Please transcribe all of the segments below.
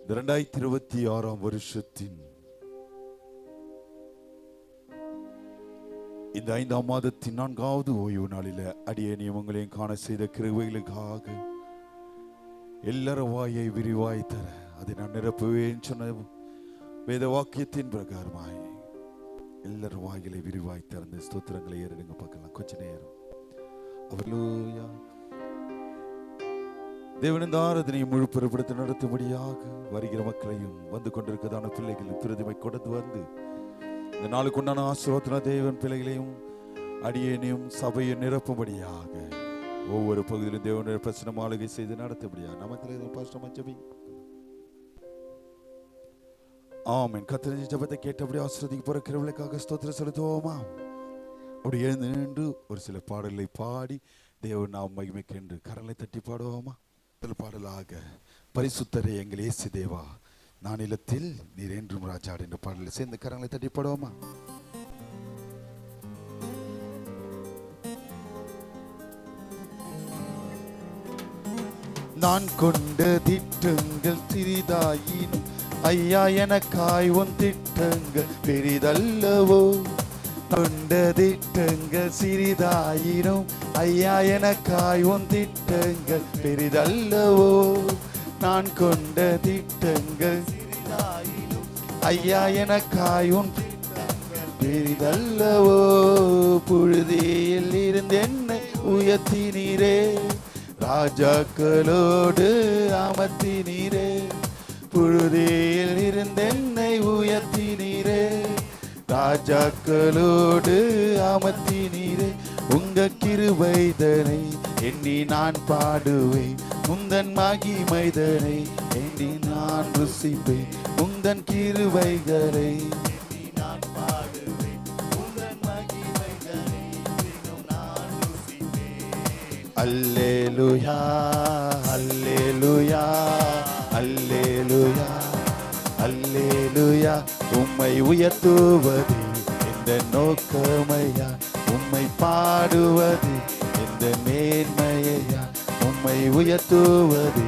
2026 வருஷத்தின் இந்த 5ஆம் மாதத்தின் 4வது ஓய்வு நாளில அடியேனையும் உங்களையும் காண செய்த கிருபைகளுக்காக எல்லாரும் வாயை விரிவாய் தர அதை நான் நிரப்புவேன் சொன்ன வேத வாக்கியத்தின் பிரகாரமாய் எல்லாரும் வாய்களை விரிவாய் திறந்து ஸ்தோத்திரங்களை ஏறிடுங்க பார்க்கலாம் கொஞ்ச நேரம். அல்லேலூயா. தேவனின் ஆராதனையை முழு பொறுப்படுத்தி நடத்தும்படியாக வருகிற மக்களையும் வந்து கொண்டிருக்கிறதான பிள்ளைகளும் பிரதிமை கொண்டு வந்து இந்த நாளுக்கு உண்டான ஆசீர்வாதத்தின தேவன் பிள்ளைகளையும் அடியேனையும் சபையை நிரப்பும்படியாக ஒவ்வொரு பகுதியிலும் தேவனுடைய பிரச்சனை மாளிகை செய்து நடத்தும்படியாக நமக்கு பாஸ்டர் ஜெபி. ஆமென். கர்த்தரின் ஜெபத்தை கேட்டபடி ஆசீர்வதிக்க போற கிருபைகளுக்காக ஸ்தோத்திரம் செலுத்துவோமா? அப்படி எழுந்து நின்று ஒரு சில பாடல்களை பாடி தேவன் நாம் மகிமைக்கென்று கரங்களை தட்டி பாடுவோமா? பாடலாக பரிசுத்தரே எங்கள் இயேசு தேவா நான் இல்லத்தில் நீர் என்றும் ராஜாடு என்ற பாடலை சேர்ந்து கரங்களை தட்டி பாடுவோமா? நான் கொண்ட திட்டங்கள் சிறிதாயினும் ஐயா எனக்காய் உன் திட்டங்கள் பெரிதல்லவோ. கொண்ட திட்டங்கள் சிறிதாயினும் ஐயா எனக்காய் உன் திட்டங்கள் பெரிதல்லவோ. நான் கொண்ட திட்டங்கள் சிறிதாயினும் ஐயா எனக்காய் உன் திட்டங்கள் பெரிதல்லவோ. புழுதியில் இருந்து என்னை உயர்த்தினீரே, ராஜாக்களோடு அமர்த்தினீரே. புழுதியில் இருந்து என்னை உயர்த்தினீரே, ராஜாக்களோடு அமர்த்தினீரே. உங்க கிருபைதனை எண்ணி நான் பாடுவேன், உந்தன் மகிமைதனை எண்ணி நான் ருசிப்பேன். உந்தன் கிருபைகளை எண்ணி நான் பாடுவேன், உந்தன் மகிமைதனை நான் ருசிப்பேன். அல்லேலூயா அல்லேலூயா அல்லேலூயா அல்லேலூயா. உம்மை உயர்த்துவது இந்த நோக்கமையா, உம்மை பாடுவது இந்த மேன்மையா. உம்மை உயர்த்துவது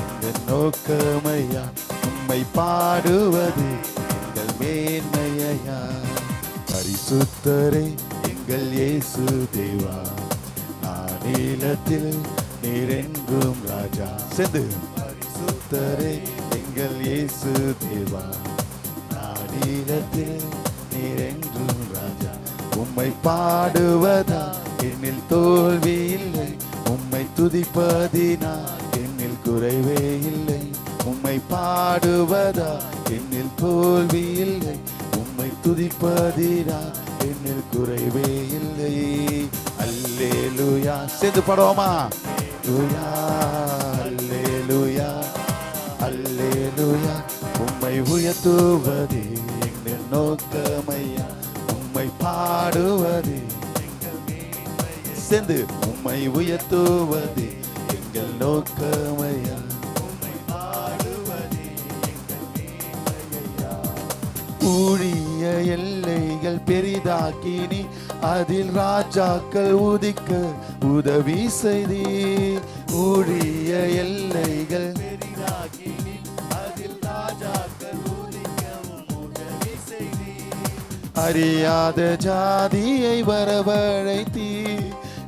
இந்த நோக்கமையா, உம்மை பாடுவது எங்கள் மேன்மையா. பரிசுத்தரே எங்கள் இயேசு தேவா நான் நீலத்தில் நீர் என்றும் ராஜா. சென்று பரிசுத்தரே எங்கள் இயேசு தேவா நாடீலத்தில் நீர் என்றும் ராஜா. உம்மை பாடுவதா என்னில் தோல்வி இல்லை, உம்மை துதிப்பதினா என்னில் குறைவே இல்லை. உம்மை பாடுவதா என்னில் தோல்வி இல்லை, உம்மை துதிப்பதினா என்னில் குறைவே இல்லை. அல்லேலூயா. சேர்ந்து பாடுவோமா? அல்லேலூயா அல்லேலூயா. உம்மை உயர்த்துவது எங்கள் நோக்கமையா, உம்மை பாடுவது எங்கள் மேன்மையா. சேர்ந்து உம்மை உயர்த்துவது எங்கள் நோக்கமையா, உம்மை பாடுவது எங்கள் மேன்மையா. ஊழிய எல்லைகள் பெரிதாக்கினி அதில் ராஜாக்கள் உதிக்க உதவி செய்தி. ஊழிய எல்லைகள் பெரிதாக்கினி அதில் ராஜாக்கள் உதிக்கவும் உதவி செய்தி. அறியாத ஜாதியை வரவழைத்தி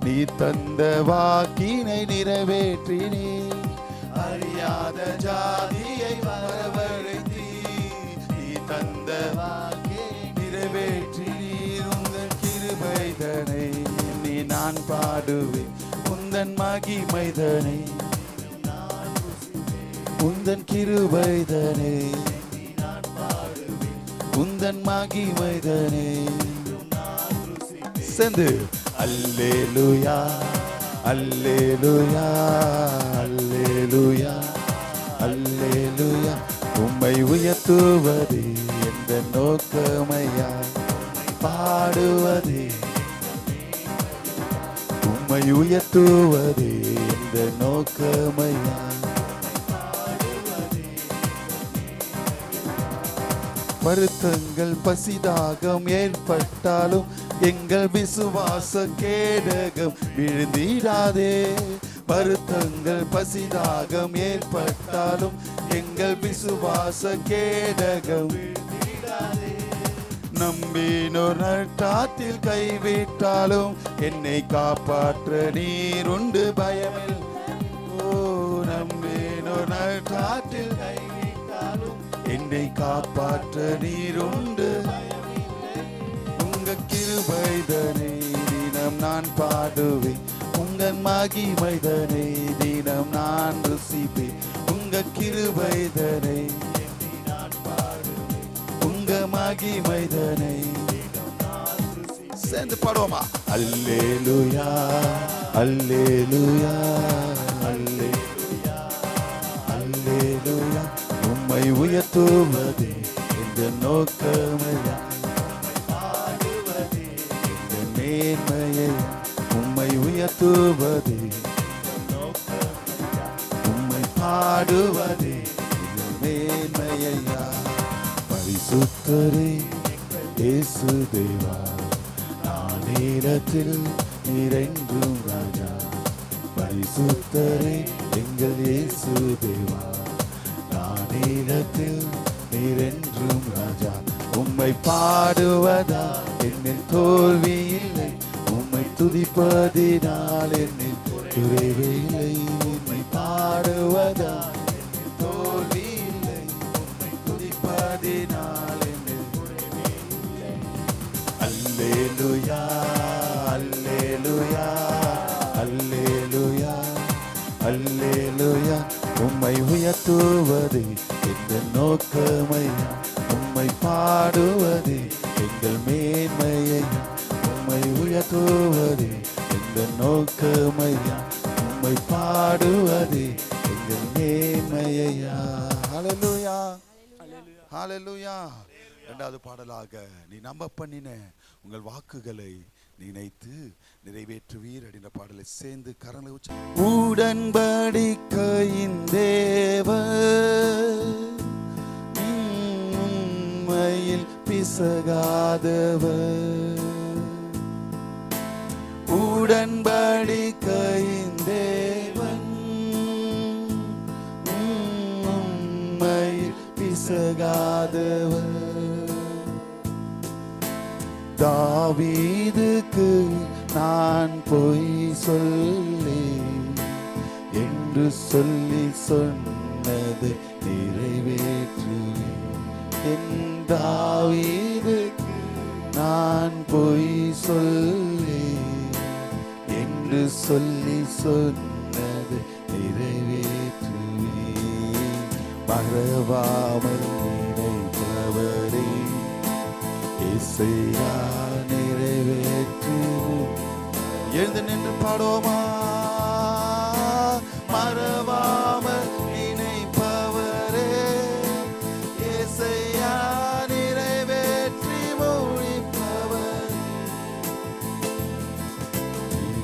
நீ தந்த வாக்கினை நிறைவேற்றினி. அறியாத ஜாதியை வரவழைத்தி நீ தந்த வாக்கினை நிறைவேற்றினி. உங்கள் கிருபைதனை நீ நான் பாடுவேன், உந்தன் மகிமைதனை உந்தன் கிருபைதனை நான் பாடுவேன், உந்தன் மகிமைதனை. சென்று அல்லேலூயா அல்லேலூயா அல்லேலூயா அல்லேலூயா. உம்மை உயர்த்துவது எந்த நோக்கமையா, பாடுவது உம்மை உயர்த்துவது எந்த நோக்கமையா. வருத்தங்கள் பசிதாகம் ஏற்பட்டாலும் எங்கள் விசுவாச கேடகம் விழுந்திடாதே. வருத்தங்கள் பசிதாகம் ஏற்பட்டாலும் எங்கள் விசுவாச கேடகம் விழுந்திடாதே. நம்பினோர் நட்டாத்தில் கைவிட்டாலும் என்னை காப்பாற்ற நீர் உண்டு பயமில். ஓ நம்பினோர் நட்டாத்தில் கைவிட்டாலும் என்னை காப்பாற்ற நீர் உண்டு. உங்க கிருபைதனை தினம் நான் பாடுவேன், உங்கள் மகிமைதனை தினம் நான் ருசிப்பேன். உங்க கிருபைதனை நான் பாடுவேன், உங்க மகிமைதனை சேர்ந்து பாடுவோமா? அல்லேலூயா அல்லேலூயா அல்லேலூயா அல்லேலூயா. உம்மை உயர்த்துவதே இந்த நோக்கமையா, இந்த மேன்மையை. உம்மை உயர்த்துவதே உம்மை பாடுவதே இந்த மேன்மையா. பரிசுத்தரே இயேசு தேவா, நானிடத்தில் நிறைந்தும் ராஜா. பரிசுத்தரே எங்கள் இயேசு தேவா, நானிடத்தில் நிறைந்தும் ராஜா. உம்மை பாடுவதா என்னில் தோல்வி இல்லை, உம்மை துதிப்பதினால் என்னில் குறைவே இல்லை. உம்மை பாடுவதா என்னில் தோல்வி இல்லை, உம்மை துதிப்பதினால் என்னில் குறைவே இல்லை. அல்லேலூயா அல்லேலூயா அல்லேலூயா அல்லேலூயா. உம்மை உயர்த்துவது எங்கள் நோக்கமையா, உம்மை பாடுவது எங்கள் மேன்மையை. உம்மை உயர்த்துவது எங்கள் நோக்கமையா, உம்மை பாடுவது எங்கள் மேன்மையா. ஹல்லேலூயா ஹல்லேலூயா. இரண்டாவது பாடலாக, நீ நம்ப பண்ணின உங்கள் வாக்குகளை நினைத்து நிறைவேற்றுவீர் அப்படின்ற பாடலை சேர்ந்து கரங்களை உச்ச. உடன்படிக்கையின் தேவர், உண்மையில் பிசகாதவர். உடன்படிக்கையின் தேவன், உண்மையில் பிசகாதவர். தாவீதுக்கு நான் பொய் சொல்லி என்று சொல்லி சொன்னதை நிறைவேற்றுவேன். என் தாவீதுக்கு நான் பொய் சொல்லி என்று சொல்லி சொன்னதை நிறைவேற்றுவேன். மறவாமல் நினைப்பவரே இசையா நிறைவேற்றுவோம். எழுந்து நின்று பாடுவோமா? மறவாமல் நினைப்பவரே இசையா நிறைவேற்றி முடிப்பவர்.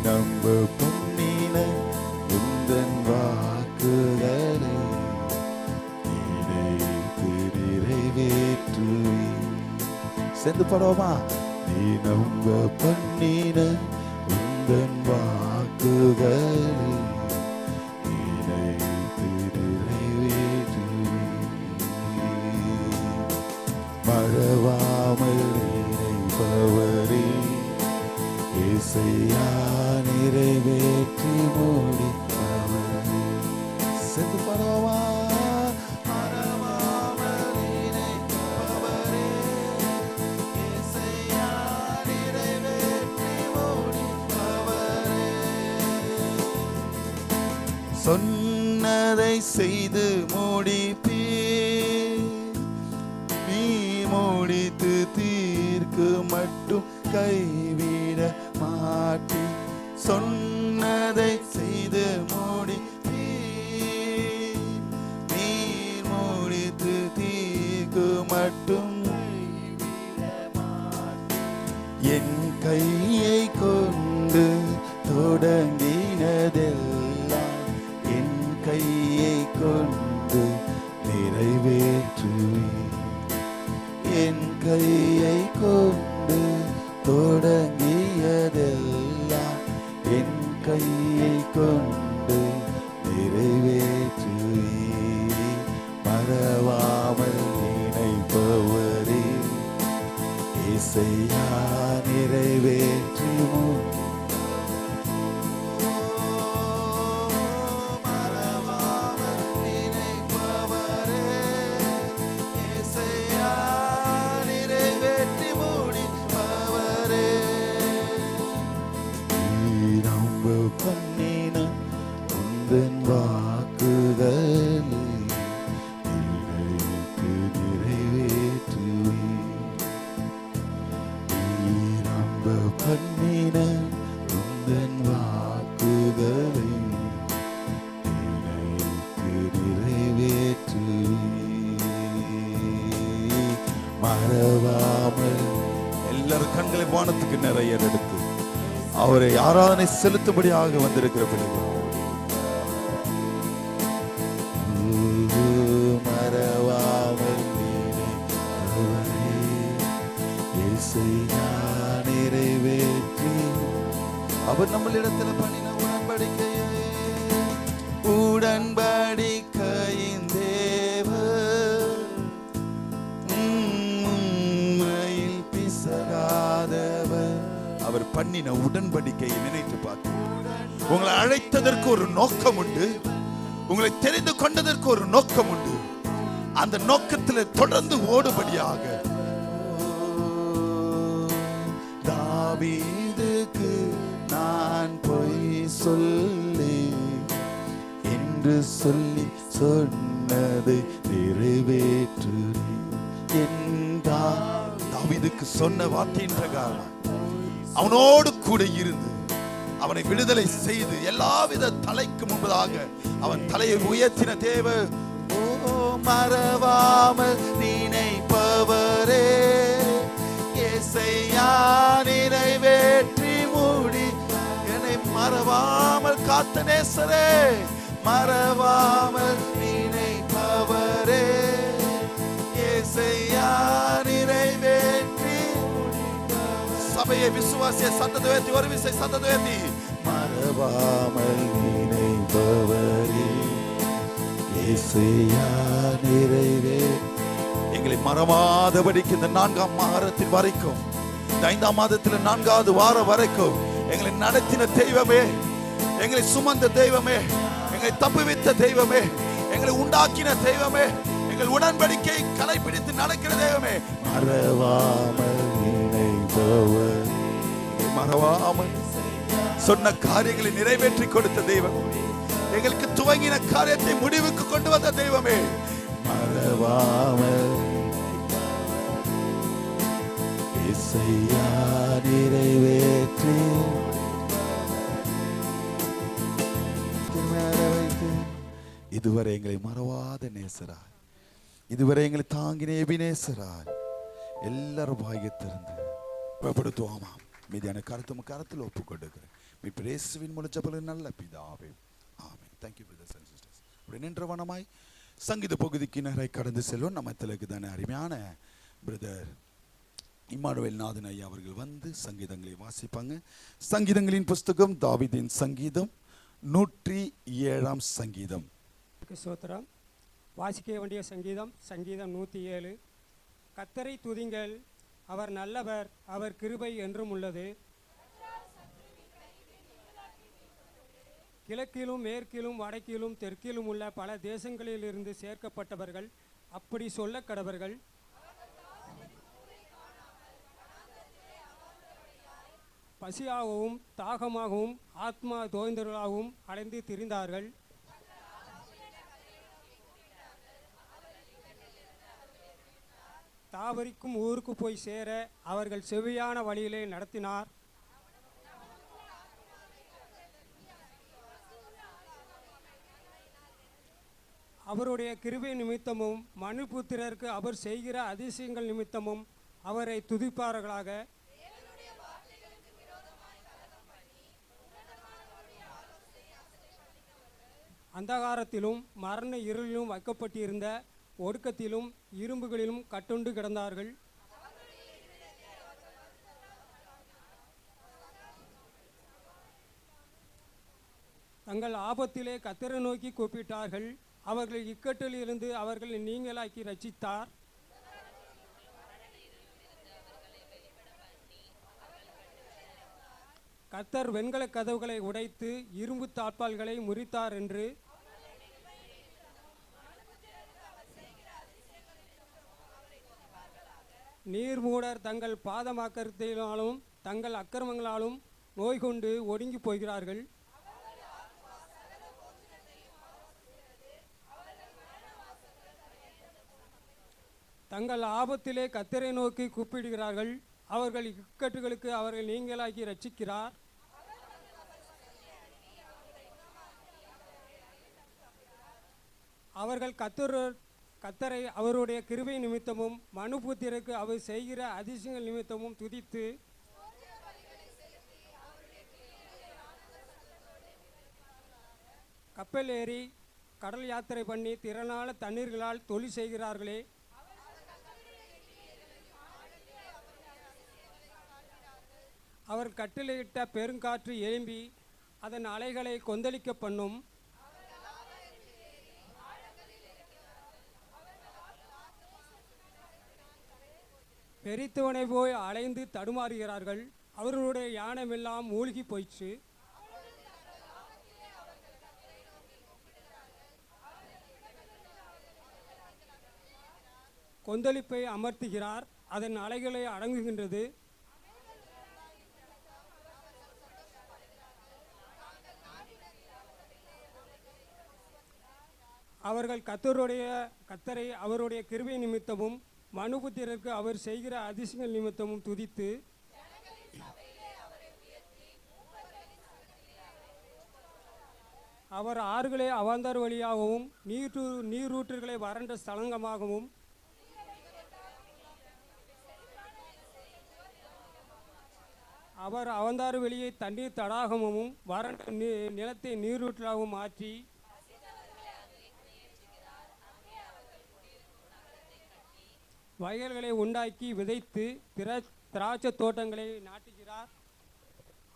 நம்ப பண்ணின உந்தன் வாக்குகளை நினைத்து நிறைவேற்றுவேன். சேர்ந்து பாடுவோமா? நீ நம்ப பண்ணின உந்தன் வாக்குகளை நினைத்து நிறைவேற்றுவேன். மறவாமல் நினைப்பவரே இசையா நிறைவேற்றி முடிப்பவரே. சேர்ந்து பாடுவோமா? சொன்னதை செய்து முடிப்பீர், நீ முடித்து தீர்க்கு மட்டும் கைவிட மாட்டி. சொன்னதை செய்து முடிப்பீர், நீ முடித்து தீர்க்கு மட்டும் என் கையை கொண்டு தொடங்கினதெல்லாம் என் கையை கொண்டு நிறைவேற்றுவேன். என் கையை கொண்டு தொடங்கி பண்ணின உந்தன் வாக்குகளை நிறைவேற்று மறவாமல். எல்லாரும் கண்களை வானத்துக்கு நிறைய எடுத்து அவரை ஆராதனை செலுத்தும்படியாக வந்திருக்கிற பிள்ளைகள் மறவாமல் நிறைவேற்றி அவர் நம்மளிடத்துல பண்ணின உடன்படிக்கையின் தேவர் உம்மையில் பிசகாதவர். அவர் பண்ணின உடன்படிக்கையை நினைத்து பார்த்து உங்களை அழைத்ததற்கு ஒரு நோக்கம் உண்டு, உங்களை தெரிந்து கொண்டதற்கு ஒரு நோக்கம் உண்டு. அந்த நோக்கத்தில் தொடர்ந்து ஓடுபடியாக தாவீதுக்கு நான் பொய் சொல்லி என்று சொல்லி சொன்னதை நிறைவேற்று என்றார். தாவீதுக்கு சொன்ன வார்த்தையின் பிரகாரம் அவனோடு கூட இருந்து அவனை விடுதலை செய்து எல்லாவித தலைக்கு முன்பதாக அவன் தலையை உயர்த்தின தேவன். ஓ மறவாமல் நினைப்பவரே இயேசையா நிறைவேற்றி மூடி என்னை மறவாமல் காத்த நேசரே, மறவாமல் நினைப்பவரே இயேசையா நிறைவேற்றி. சபையை விசுவாசிய சத்தத்தை உயர்த்தி ஒரு விசை சத்தத்தை உயர்த்தி மறவாமல் நினைப்பவரே இயேசையா நிறைவே. எங்களை மறவாதபடிக்கு இந்த 4ஆம் மாதத்தின் வரைக்கும், இந்த 5ஆம் மாதத்தில் 4வது வாரம் வரைக்கும் எங்களை நடத்தின தெய்வமே, எங்களை சுமந்த தெய்வமே, எங்களை தப்புவித்த தெய்வமே, எங்களை உண்டாக்கின தெய்வமே, எங்கள் உடன்படிக்கை கடைபிடித்து நடக்கிற தெய்வமே, மறவாமல் நினைப்பவர், மறவாமல் சொன்ன காரியங்களை நிறைவேற்றி கொடுத்த தெய்வம், எங்களுக்கு துவங்கின காரியத்தை முடிவுக்கு கொண்டு வந்த தெய்வமே, மறவாமல் இயேசையா நிறைவேற்றி இதுவரை எங்களை மறவாத நேசராய், இதுவரை எங்களை தாங்கின எபினேசராய் எல்லாரும் பாக்கியத்திருந்து படுத்துவோமா. மீதியான கருத்தில் ஒப்புக்கொடுக்கிறேன். மீட்பர் இயேசுவின் மூலம் ஜெபம் நல்ல பிதாவே, ஆமென். Thank you brothers and sisters. அப்படி நின்றவனமாய் சங்கீத பகுதிக்கு நேராக கடந்து செல்வோம். நம்ம திலக்கு தானே அருமையான பிரதர் இம்மானுவேல் நாதன் ஐயா அவர்கள் வந்து சங்கீதங்களை வாசிப்பாங்க. சங்கீதங்களின் புஸ்தகம் தாவீதின் சங்கீதம் 107ஆம் சங்கீதம். ஸ்தோத்திரம். வாசிக்க வேண்டிய சங்கீதம் 107. கர்த்தரை துதிங்கள், அவர் நல்லவர், அவர் கிருபை என்றும் உள்ளது. கிழக்கிலும் மேற்கிலும் வடக்கிலும் தெற்கிலும் உள்ள பல தேசங்களிலிருந்து சேர்க்கப்பட்டவர்கள் அப்படி சொல்ல கடவர்கள். பசியாகவும் தாகமாகவும் ஆத்மா தோய்ந்தவர்களாகவும் அலைந்து திரிந்தார்கள். தாவரிக்கும் ஊருக்கு போய் சேர அவர்கள் செவ்வியான வழியிலே நடத்தினார். அவருடைய கிருபை நிமித்தமும் மனுபுத்திரருக்கு அவர் செய்கிற அதிசயங்கள் நிமித்தமும் அவரை துதிப்பார்களாக. அந்தகாரத்திலும் மரண இருளிலும் வைக்கப்பட்டிருந்த ஒடுக்கத்திலும் இரும்புகளிலும் கட்டுண்டு கிடந்தார்கள். தங்கள் ஆபத்திலே கர்த்தரை நோக்கி கூப்பிட்டார்கள். அவர்கள் இக்கட்டில் இருந்து அவர்களை நீங்களாக்கி ரட்சித்தார். கர்த்தர் வெண்கல கதவுகளை உடைத்து இரும்பு தாழ்பால்களை முறித்தார் என்று நீர்மூடர் தங்கள் பாதமாக்கத்தினாலும் தங்கள் அக்கிரமங்களாலும் நோய் கொண்டு ஒடுங்கி போகிறார்கள். தங்கள் ஆபத்திலே கர்த்தரை நோக்கி கூப்பிடுகிறார்கள். அவர்கள் இக்கட்டுகளுக்கு அவர்கள் நீங்களாக்கி ரட்சிக்கிறார். அவர்கள் கத்தரை அவருடைய கிருபை நிமித்தமும் மனுபுத்திரருக்கு அவர் செய்கிற அதிசயங்கள் நிமித்தமும் துதித்து கப்பல் ஏறி கடல் யாத்திரை பண்ணி திறனான தண்ணீர்களால் தொழில் செய்கிறார்களே. அவர் கட்டளையிட்ட பெருங்காற்று எழும்பி அதன் அலைகளை கொந்தளிக்க பண்ணும். பெரித்தவனை போய் அலைந்து தடுமாறுகிறார்கள். அவர்களுடைய யானமெல்லாம் மூழ்கி போயிற்று. கொந்தளிப்பை அமர்த்துகிறார், அதன் அலைகளை அடங்குகின்றது. அவர்கள் கத்தரை அவருடைய கிருபை நிமித்தமும் மனுபுத்திரருக்கு அவர் செய்கிற அதிசயங்கள் நிமித்தமும் துதித்து அவர் ஆறுகளை அவாந்தர் வழியாகவும் நீரூற்றுகளை வறண்ட ஸ்தலங்கமாகவும் அவர் அவந்தாறு வெளியை தண்ணீர் தடாகமும் வறண்ட நிலத்தை நீரூற்றாகவும் மாற்றி வயல்களை உண்டாக்கி விதைத்து திராட்சை தோட்டங்களை நாட்டுகிறார்.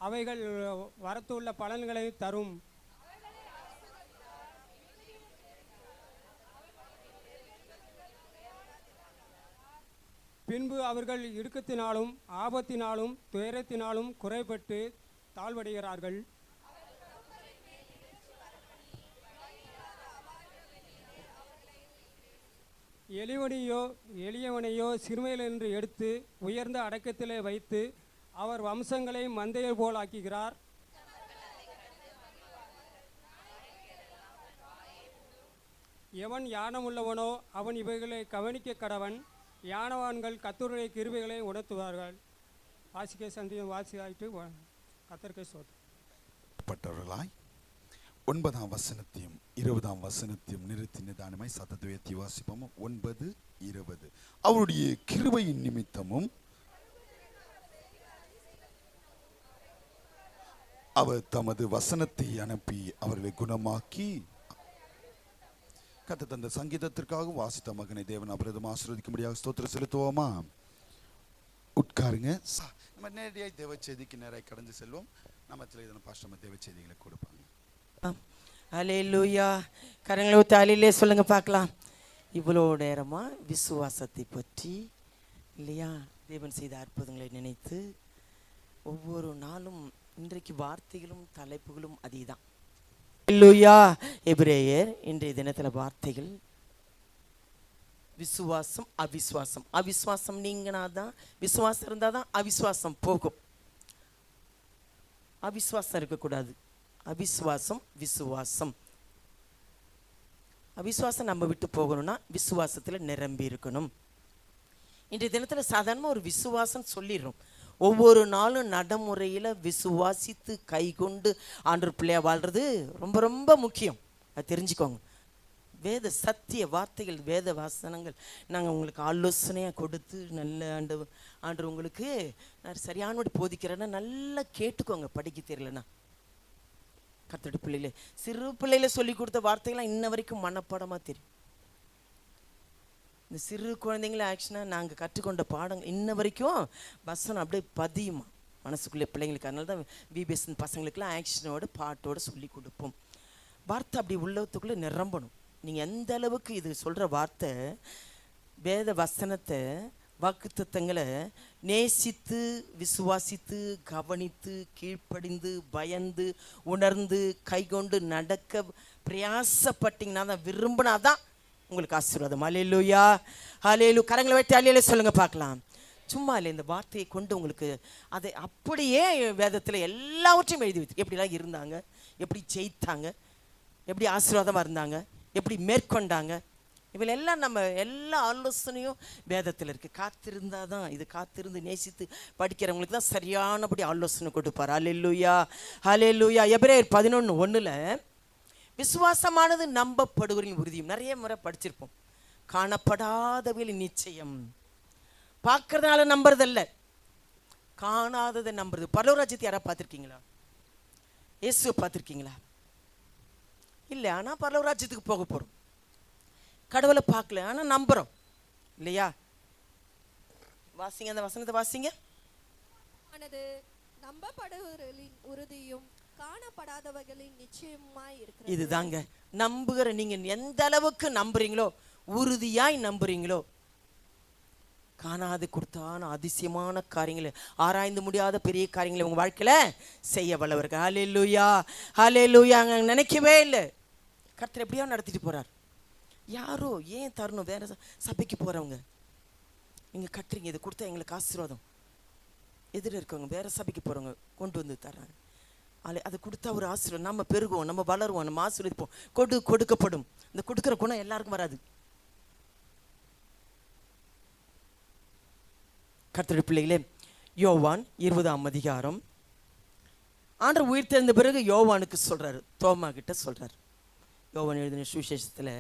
அவைகள் வரத்துள்ள பலன்களை தரும். பின்பு அவர்கள் இடுக்கத்தினாலும் ஆபத்தினாலும் துயரத்தினாலும் குறைபட்டு தாழ்வடைகிறார்கள். எளியவனையோ சிறுமையிலிருந்து எடுத்து உயர்ந்த அடக்கத்திலே வைத்து அவர் வம்சங்களை மந்தையை போல் ஆக்குகிறார். எவன் யானமுள்ளவனோ அவன் இவைகளை கவனிக்க கடவன். யானவான்கள் கர்த்தருடைய கிருபைகளை உணர்த்துவார்கள். வாசிக்க சந்தியம் வாசியாயிட்டு கர்த்தருக்கு ஸ்தோத்திரம். 9ஆம் வசனத்தையும் 20ஆம் வசனத்தையும் நிறுத்தி நிதானமாய் சத்தத்தை உயர்த்தி வாசிப்போம். 9, 20. அவருடைய கிருபையின் நிமித்தமும் அவர் தமது வசனத்தை அனுப்பி அவர்களை குணமாக்கி. கர்த்தர் தந்த சங்கீதத்திற்காக வாசித்த மகனை தேவன் அபிரதம் ஆசீர்வதிக்கும்படியாக ஸ்தோத்திரம் செலுத்துவோமா? உட்காருங்க. நம்ம நேரடியாக தேவ செய்திக்கு நேராக கடந்து செல்வோம். நம்ம பாஸ்டர் தேவ செய்திகளை கொடுப்பாங்க. அல்லேலூயா. கரங்களை ஊற்றி அலையிலே சொல்லுங்க பார்க்கலாம். இவ்வளோ நேரமா விசுவாசத்தை பற்றி இல்லையா தேவன் செய்த அற்புதங்களை நினைத்து ஒவ்வொரு நாளும் இன்றைக்கு வார்த்தைகளும் தலைப்புகளும் அதேதான். அல்லேலூயா. எபிரேயர் இன்றைய தினத்தில் வார்த்தைகள் விசுவாசம் அவிசுவாசம். அவிசுவாசம் நீங்கினாதான் விசுவாசம் இருந்தால் தான் அவிசுவாசம் போகும். அவிசுவாசம் இருக்கக்கூடாது. அவிசுவாசம் விசுவாசம். அவிசுவாசம் நம்ம விட்டு போகணும்னா விசுவாசத்தில் நிரம்பி இருக்கணும். இன்றைய தினத்தில் சாதாரணமாக ஒரு விசுவாசம் சொல்லிடுறோம். ஒவ்வொரு நாளும் நடைமுறையில் விசுவாசித்து கை கொண்டு ஆண்டவர் பிள்ளையா வாழ்றது ரொம்ப ரொம்ப முக்கியம். அது தெரிஞ்சுக்கோங்க. வேத சத்திய வார்த்தைகள் வேத வாசனங்கள் நாங்கள் உங்களுக்கு ஆலோசனையாக கொடுத்து நல்ல ஆண்டவர் உங்களுக்கு நான் சரியானபடி போதிக்கிறேன்னா நல்லா கேட்டுக்கோங்க. படிக்க தெரியலன்னா கர்த்தருடைய பிள்ளைகளே, சிறு பிள்ளையில சொல்லி கொடுத்த வார்த்தைகள்லாம் இன்ன வரைக்கும் மனப்பாடமாக தெரியும். இந்த சிறு குழந்தைங்கள ஆக்சுவலாக நாங்கள் கற்றுக்கொண்ட பாடங்கள் இன்ன வரைக்கும் வசனம் அப்படியே பதியுமா மனசுக்குள்ளே பிள்ளைங்களுக்கு. அதனால தான் விபிஎஸ் பசங்களுக்கெல்லாம் ஆக்ஷனோட பாட்டோடு சொல்லி கொடுப்போம். வார்த்தை அப்படி உள்ளத்துக்குள்ளே நிரம்பணும். நீங்கள் எந்த அளவுக்கு இது சொல்கிற வார்த்தை வேத வசனத்தை வாக்குத்தத்தங்களை நேசித்து விசுவாசித்து கவனித்து கீழ்ப்படிந்து பயந்து உணர்ந்து கைகொண்டு நடக்க பிரயாசப்பட்டீங்கன்னா தான் விரும்பினாதான் உங்களுக்கு ஆசீர்வாதம். அல்லேலூயா. அல்லேலூயா. கரங்களை வைத்து அல்லேலூயா சொல்லுங்க பார்க்கலாம். சும்மா இல்லை, இந்த வார்த்தையை கொண்டு உங்களுக்கு அதை அப்படியே வேதத்தில் எல்லாவற்றையும் எழுதி வைத்து எப்படிலாம் இருந்தாங்க, எப்படி ஜெயித்தாங்க, எப்படி ஆசீர்வாதமாக இருந்தாங்க, எப்படி மேற்கொண்டாங்க, இவள் எல்லாம் நம்ம எல்லா ஆலோசனையும் வேதத்தில் இருக்குது. காத்திருந்தால் தான், இது காத்திருந்து நேசித்து படிக்கிறவங்களுக்கு தான் சரியானபடி ஆலோசனை கொடுப்பார். ஹல்லேலூயா, ஹல்லேலூயா. எபிரேயர் 11:1 விசுவாசமானது நம்பப்படுவரின் உறுதியும். நிறைய முறை படிச்சிருப்போம். காணப்படாதவர்களின் நிச்சயம். பார்க்கறதுனால நம்புறதில்ல, காணாததை நம்புறது. பரலோகராஜ்யத்தை யாராவது பார்த்துருக்கீங்களா? இயேசுவை பார்த்துருக்கீங்களா? இல்லை. ஆனால் பரலோகராஜ்யத்துக்கு போக போகிறோம். கடவுளை பார்க்கல, ஆனால் நம்புகிறோம் இல்லையா? வாசிங்க, அந்த வசனத்தை வாசிங்க. நம்பப்படுவர்களின் உறுதியும் காணப்படாதவர்களின் நிச்சயமாய் இருக்கிறது. இதுதாங்க நம்புகிற. நீங்க எந்த அளவுக்கு நம்புறீங்களோ, உறுதியாய் நம்புறீங்களோ, காணாது கொடுத்தான அதிசயமான காரியங்களை, ஆராய்ந்து முடியாத பெரிய காரியங்களை உங்க வாழ்க்கையில செய்ய வல்லவர்கள். ஹல்லேலூயா, ஹல்லேலூயா. நினைக்கவே இல்லை கர்த்தர் எப்படியோ நடத்திட்டு போறார். யாரோ ஏன் தரணும்? வேற சபைக்கு போறவங்க நீங்க கட்டுறீங்க, இது கொடுத்தா எங்களுக்கு ஆசீர்வாதம். எதிர இருக்கவங்க வேற சபைக்கு போறவங்க கொண்டு வந்து தர்றாங்க. அது கொடுத்தா ஒரு ஆசீர்வாதம். நம்ம பெருகுவோம், நம்ம வளருவோம், நம்ம ஆசீர்வதிப்போம். கொடுக்கப்படும். இந்த கொடுக்குற குணம் எல்லாருக்கும் வராது. கர்த்தருடைய பிள்ளைகளே, யோவான் 20ஆம் அதிகாரம் ஆண்டவர் உயிர் தெழுந்த பிறகு யோவானுக்கு சொல்றாரு, தோமா கிட்ட சொல்றாரு. யோவான் எழுதின சுவிசேஷத்தில்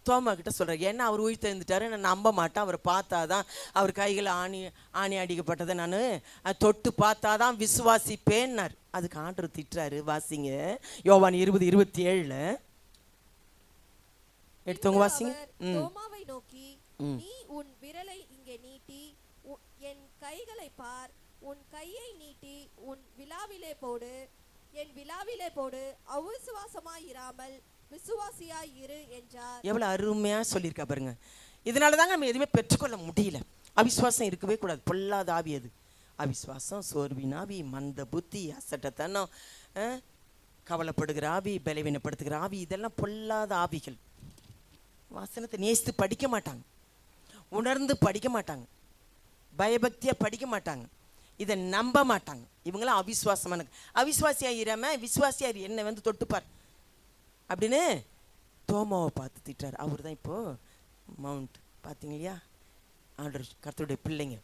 தோமா கிட்ட சொல்றாரு, ஏன்னா அவர் உயிர் தெழுந்துட்டாரு, நான் நம்ப மாட்டேன், அவரை பார்த்தாதான், அவர் கைகளை ஆணி அடிக்கப்பட்டதை நான் தொட்டு பார்த்தாதான் விசுவாசிப்பேன்னார். அதுக்கு ஆண்டவர் திட்டுறாரு. வாசிங்க, யோவான் 20:27 எடுத்தவங்க வாசிங்க. தோமாவை நோக்கி, நீ உன் விரலை இங்கே நீட்டி என் கைகளை பார், உன் கையை நீட்டி உன் விலாவிலே போடு, என் விலாவிலே போடு, அவிசுவாசமாய் இராமல் விசுவாசியாய் இரு என்றார். எவ்வளவு அருமையா சொல்லியிருக்கா பாருங்க. இதனாலதாங்க நம்ம எதுவுமே பெற்றுக்கொள்ள முடியல. அவிசுவாசம் இருக்கவே கூடாது. பொல்லாத ஆவி அது. அவிசுவாசம், சோர்வின் ஆவி, மந்த புத்தி, அசட்டத்தனம், கவலைப்படுகிற ஆவி, பலவீனப்படுத்துகிற ஆவி, இதெல்லாம் பொல்லாத ஆவிகள். வசனத்தை நேசித்து படிக்க மாட்டாங்க, உணர்ந்து படிக்க மாட்டாங்க, பயபக்தியா படிக்க மாட்டாங்க, இதை நம்ப மாட்டாங்க. இவங்களாம் அவிசுவாசமான. அவிசுவாசியா இராம விசுவாசியா என்னை வந்து தொட்டுப்பார் அப்படின்னு தோமாவை பார்த்து திட்டார். அவர் தான் இப்போ மவுண்ட் பார்த்தீங்க இல்லையா, ஆண்டவர் கர்த்தருடைய பிள்ளைங்க.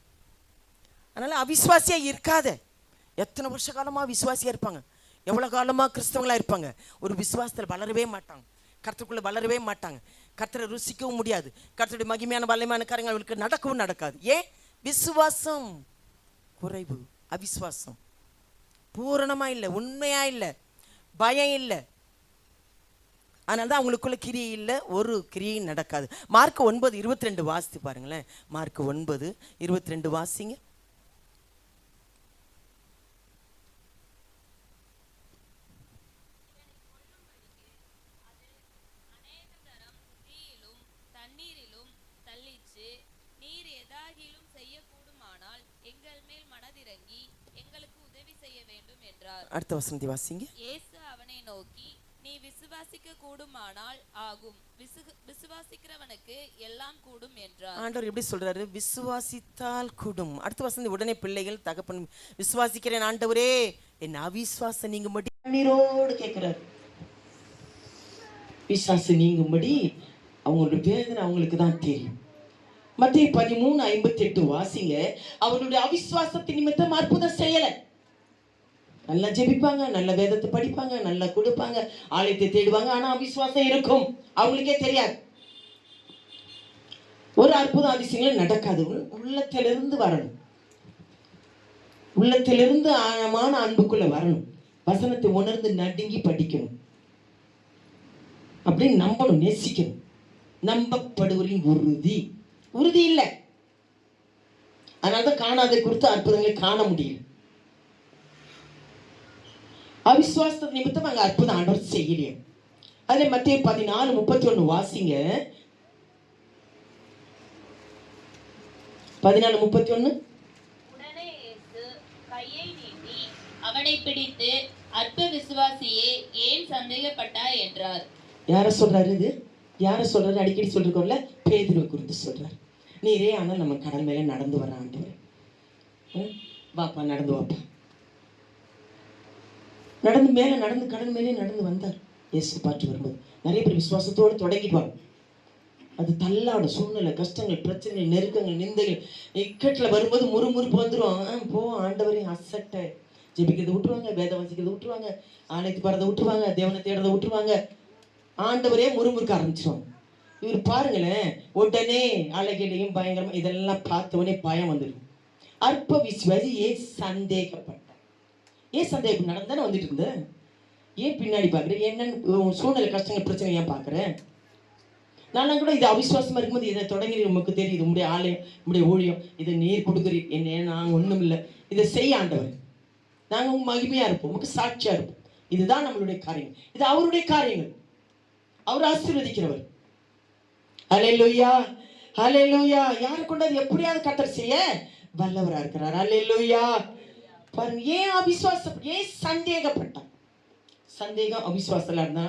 அதனால அவிசுவாசியா இருக்காத. எத்தனை வருஷ காலமாக விசுவாசியா இருப்பாங்க, எவ்வளோ காலமாக கிறிஸ்தவங்களா இருப்பாங்க, ஒரு விசுவாசத்தில் வளரவே மாட்டாங்க, கர்த்தருக்குள்ள வளரவே மாட்டாங்க, கர்த்தரை ருசிக்கவும் முடியாது, கர்த்தருடைய மகிமையான வல்லமையான காரியங்கள் அவங்களுக்கு நடக்கவும் நடக்காது. ஏன்? விசுவாசம் குறைவு, அவிசுவாசம் பூரணமா இல்லை, உண்மையா இல்லை, பயம் இல்லை. அதனால தான் அவங்களுக்குள்ள கிரியை இல்லை, ஒரு கிரியும் நடக்காது. மார்க் 9:22 வாசித்து பாருங்களேன். மார்க் 9:22 வாசிங்க. அடுத்த வசனத்தை வாசிங்க. இயேசு அவனை நோக்கி, நீ விசுவாசிக்க கூடுமானால் ஆகும், விசுவாசிக்கிறவனுக்கு எல்லாம் கூடும் என்றார். ஆண்டவர் எப்படி சொல்றாரு? விசுவாசித்தால் கூடும். அடுத்த வசனம் உடனே பிள்ளைகள் தகப்பன் விசுவாசிக்கிறேன் ஆண்டவரே, என் அவிசுவாசம் நீங்கும்படி கண்ணீரோடு கேட்கிறார். விசுவாசம் நீங்கும்படி அவங்களுடைய வேதனை அவங்களுக்கு தான் தெரியும். மத்தேயு 13:58 வாசிங்க. அவருடைய அவிசுவாசத்தின் நிமித்தம் அற்புதம் செய்யல. நல்லா ஜெபிப்பாங்க, நல்ல வேதத்தை படிப்பாங்க, நல்லா கொடுப்பாங்க, ஆலயத்தை தேடுவாங்க, ஆனா அவிசுவாசம் இருக்கும், அவங்களுக்கே தெரியாது. ஒரு அற்புதம் அதிசயங்களும் நடக்காது. உள்ளத்திலிருந்து வரணும், உள்ளத்திலிருந்து ஆழமான அன்புக்குள்ள வரணும், வசனத்தை உணர்ந்து நடுங்கி படிக்கணும், அப்படின்னு நம்பணும், நேசிக்கணும். நம்பப்படுவரின் உறுதி இல்லை. அதனால்தான் காணாதை குறித்து அற்புதங்களை காண முடியல. அவிசுவாச நிமித்தம் அங்க அற்புதம் ஆண்டவர் செய்யலையே. அதே மத்தேயு 14:31 வாசிங்க. 14:31. உடனே இயேசு கையை நீட்டி அவனை பிடித்து, அற்ப விசுவாசியே, ஏன் சந்தேகப்பட்டாய் என்றார். யார சொல்றாரு இது? யார சொல்றாரு? அடிக்கடி சொல்றோம்ல, பேதுருவை குறித்து சொல்றாரு. நீரே ஆனால் நம்ம கடல் மேல நடந்து வர ஆண்டவர், வாப்பா நடந்து வாப்பா. நடந்து மேலே நடந்து கடல் மேலே நடந்து வந்தார். இயேசு பார்த்து வரும்போது நிறைய பேர் விசுவாசத்தோடு தொடங்கிடுவாங்க. அது தள்ளாடும். சூழ்நிலை, கஷ்டங்கள், பிரச்சனைகள், நெருக்கங்கள், நிந்தைகள், இக்கட்டில் வரும்போது முறுமுறுப்பு வந்துடும். போ ஆண்டவரே அசட்டை. ஜெபிக்கிறத விட்டுருவாங்க, வேத வாசிக்கிறத விட்டுருவாங்க, ஆலயத்துக்கு போகிறத விட்டுருவாங்க, தேவனை தேடுறதை விட்டுருவாங்க. ஆண்டவரே முறுமுறுக்க ஆரம்பிச்சிருவாங்க. இவர் பாருங்களேன், உடனே அழகிலையும் பயங்கரமா இதெல்லாம் பார்த்தவனே பயம் வந்துடும். அற்ப விசுவாசி ஏன் சந்தேகப்பட்டான்? ஏன் சந்தேகம் நடந்தானே வந்துட்டு இருந்த? ஏன் பின்னாடி பார்க்குறேன்? என்னன்னு சூழ்நிலை, கஷ்டங்கள், பிரச்சனை ஏன் பார்க்குறேன்? நான் கூட இது அவிசுவாசமா இருக்கும்போது இதை தொடங்கி உமக்கு தெரியுது, உங்களுடைய ஆலயம், உங்களுடைய ஊழியம், இதை நீர் கொடுக்குறீர், என்ன நாங்கள் ஒன்றும் இல்லை, இதை செய்ய ஆண்டவர், நாங்கள் உங்க மகிமையா இருப்போம், உமக்கு சாட்சியா இருப்போம். இதுதான் நம்மளுடைய காரியங்கள், இது அவருடைய காரியங்கள். அவர் ஆசீர்வதிக்கிறவர். ஹல்லேலூயா, ஹல்லேலூயா. யாரை கொண்டாது எப்படியாவது கர்த்தர் செய்ய வல்லவரா இருக்கிறார். ஹல்லேலூயா. பாருங்க, ஏன் அவிசுவாசம், ஏன் சந்தேகப்பட்டான்? சந்தேகம் அவிசுவாசத்துல இருந்தா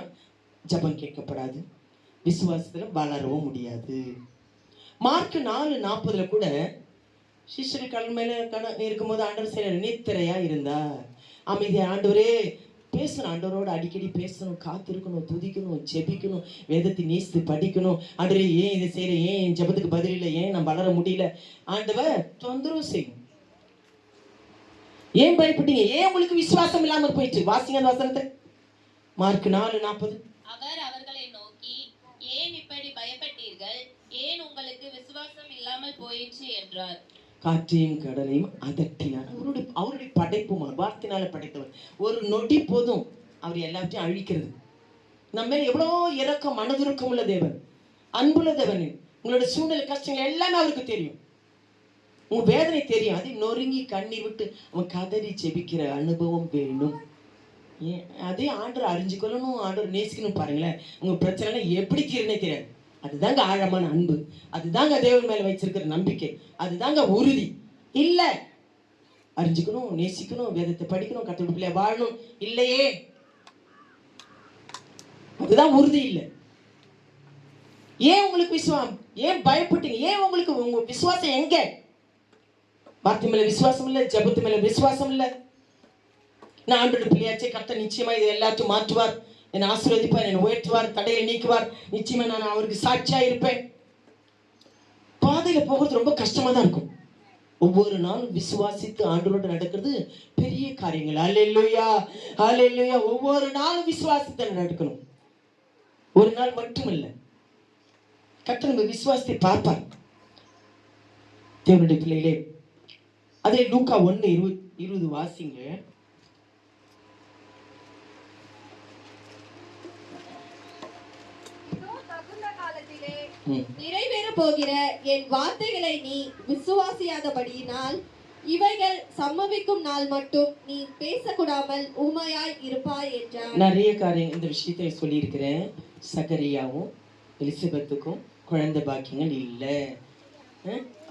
ஜபம் கேட்கப்படாது, விசுவாசத்துல வளரவும் முடியாது. மார்க் 4:40 கூட சிஷ்யர்கள் கல் மேல இருக்கும்போது ஆண்டவர் செய்யற நித்திரையா இருந்தா அமைதியா. ஆண்டவரே பேசணும், ஆண்டவரோட அடிக்கடி பேசணும், காத்திருக்கணும், துதிக்கணும், ஜெபிக்கணும், வேதத்தை நேசித்து படிக்கணும். ஆண்டவரே ஏன் இதை செய்யற, ஏன் என் ஜபத்துக்கு பதில் இல்லை, ஏன் நான் வளர முடியல? ஆண்டவர் தொந்தரவு செய்யும். ஏன் பயப்பட்டீங்க? ஏன் உங்களுக்கு விசுவாசம் இல்லாம போயிட்டு? வாசிங்க அந்த வசனத்தை. மார்க் 4:40. அவர் அவர்களை நோக்கி, ஏன் இப்படி பயப்பட்டீர்கள்? ஏன் உங்களுக்கு விசுவாசம் இல்லாமல் போயிற்று என்றார். காற்றையும் கடலையும் அதட்டினார். அவருடைய படைப்பு வார்த்தையினால படைத்தவர். ஒரு நொடி போதும் அவர் எல்லாத்தையும் அழிக்கிறது. நம்ம மேல எவ்வளோ இரக்கம், மனதுருக்கம் உள்ள தேவன், அன்புள்ள தேவன். உங்களோட சூழ்நிலை, கஷ்டங்கள் எல்லாமே அவருக்கு தெரியும். உங்க வேதனை தெரியும். அதை நொறுங்கி கண்ணீர் விட்டு அவன் கதறி ஜெபிக்கிற அனுபவம் வேணும். அதே ஆண்டவர் அறிஞ்சுக்கொள்ளணும், ஆண்டவர் நேசிக்கணும். பாருங்களேன், உங்க பிரச்சனை எப்படி தீர்னே தெரியாது. அதுதாங்க ஆழமான அன்பு, அதுதாங்க தேவன் மேல வச்சிருக்கிற நம்பிக்கை, அதுதாங்க உறுதி. இல்ல அறிஞ்சுக்கணும், நேசிக்கணும், வேதத்தை படிக்கணும், கர்த்தருடைய பிள்ளையா வாழணும், இல்லையே, அதுதான் உறுதி இல்லை. ஏன் உங்களுக்கு விசுவாசம்? ஏன் பயப்பட்டீங்க? ஏன் உங்களுக்கு உங்க விசுவாசம் எங்க? வார்த்தை மேல விசுவாசம் இல்லை, ஜபத்து மேல விசுவாசம் இல்லை. நான் ஆண்டோட பிள்ளையாச்சே, கர்த்தர் நிச்சயமா இதை எல்லாத்தையும் மாற்றுவார், என்னை ஆசீர்வதிப்பார், என்னை உயர்த்துவார், தடையை நீக்குவார், நிச்சயமா நான் அவருக்கு சாட்சியா இருப்பேன். பாதையில போகிறது ரொம்ப கஷ்டமா தான் இருக்கும். ஒவ்வொரு நாளும் விசுவாசித்து ஆண்டவரோட நடக்கிறது பெரிய காரியங்கள். ஹல்லேலூயா, ஹல்லேலூயா. ஒவ்வொரு நாளும் விசுவாசித்து நடக்கணும். ஒரு நாள் மட்டும் இல்லை, கர்த்தர் நம்ம விசுவாசத்தை பார்ப்பார். தேவனுடைய பிள்ளைகளே, அதே லூக்கா 1:20 வாசிங்க. நிறைவேற போகிற என் வார்த்தைகளை நீ விசுவாசியாதபடியினால் இவைகள் சம்பவிக்கும் நாள் மட்டும் நீ பேசக்கூடாமல் ஊமையாய் இருப்பாய் என்றார். நிறைய காரியம் இந்த விஷயத்தை சொல்லி இருக்கிறேன். சகரியாவும் எலிசபெத்துக்கும் குழந்தை பாக்கியங்கள் இல்லை.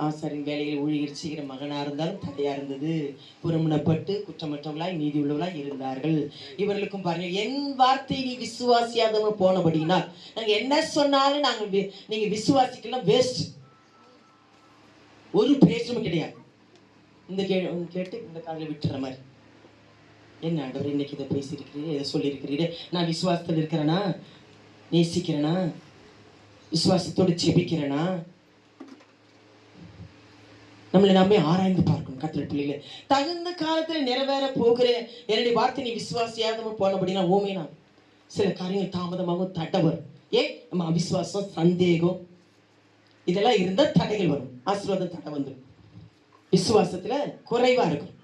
ஆசாரின் வேலையில் ஊழியர் செய்கிற மகனா இருந்தாலும் தடையா இருந்தது. புறமுனப்பட்டு குற்றமற்றவர்களாய் நீதி உள்ளவர்களாய் இருந்தார்கள். இவர்களுக்கும் பாருங்க, என் வார்த்தை நீ விசுவாசியாதவங்க போனபடினால் நாங்க என்ன சொன்னாலும் நீங்க விசுவாசிக்கலாம், வேஸ்ட், ஒரு பிரயோஜனமும் கிடையாது. இந்த கேட்டு இந்த காலையில் விட்டுற மாதிரி. என்ன ஆண்டவர் இன்னைக்கு இதை பேசியிருக்கிறீரே, இதை சொல்லியிருக்கிறீரே, நான் விசுவாசத்தில் இருக்கிறேனா, நேசிக்கிறேனா, விசுவாசத்தோடு ஜெபிக்கிறேனா? நம்மளை நாமே ஆராய்ந்து பார்க்கணும். கர்த்தருடைய பிள்ளைகளே, தகுந்த காலத்தில் நிறைவேற போகிற என்னுடைய வார்த்தை நீ விசுவாசியாதவங்க போனபடினா ஓமைனா சில காரியங்கள் தாமதமாகவும் தடை வரும். ஏன்? நம்ம அவிசுவாசம், சந்தேகம் இதெல்லாம் இருந்தால் தடைகள் வரும். ஆசீர்வாதம் தடை வந்துடும். விசுவாசத்துல குறைவா இருக்கும்.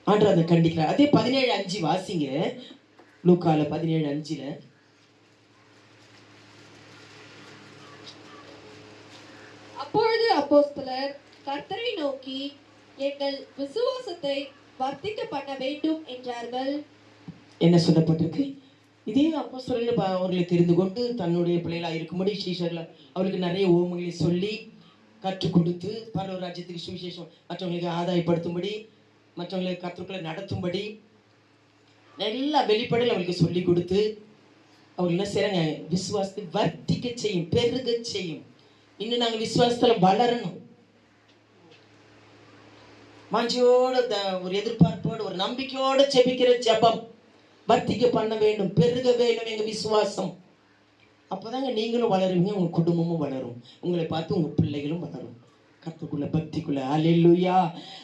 ஆண்டவர் அதை கண்டிக்கிறார். அதே 17:5 வாசிங்க. லூக்கால 17:5. அப்பொழுது அப்போஸ்தலர் கர்த்தரை நோக்கி எங்கள் விசுவாசத்தை வர்த்திக்க பண்ண வேண்டும் என்றார்கள். என்ன சொல்லப்பட்டிருக்கு? இதே அப்போஸ்தலர்கள் அவர்களை தெரிந்து கொண்டு தன்னுடைய பிள்ளைகளா இருக்கும்படி சீஷர்கள் அவர்களுக்கு நிறைய ஓமங்களை சொல்லி கற்றுக் கொடுத்து பரலோக ராஜ்யத்துக்கு சுவிசேஷம் மற்றவங்களுக்கு ஆதாயப்படுத்தும்படி, மற்றவங்களை கர்த்தருக்குள்ள நடத்தும்படி எல்லா வெளிப்படையில் அவங்களுக்கு சொல்லி கொடுத்து அவங்க என்ன செய்றாங்க? விசுவாசத்தை வர்த்திக்க செய்யும், பெருக செய்யும். இன்னும் நாங்கள் விசுவாசத்துல வளரணும். வாஞ்சியோட ஒரு எதிர்பார்ப்போடு ஒரு நம்பிக்கையோட ஜெபிக்கிற ஜெபம் வர்த்திக்க பண்ண வேண்டும், பெருக வேண்டும் எங்க விசுவாசம். அப்போதாங்க நீங்களும் வளருவீங்க, உங்கள் குடும்பமும் வளரும், உங்களை பார்த்து உங்கள் பிள்ளைகளும் வளரும். கர்த்தருக்குள்ள பக்திக்குள்ள ஹல்லேலூயா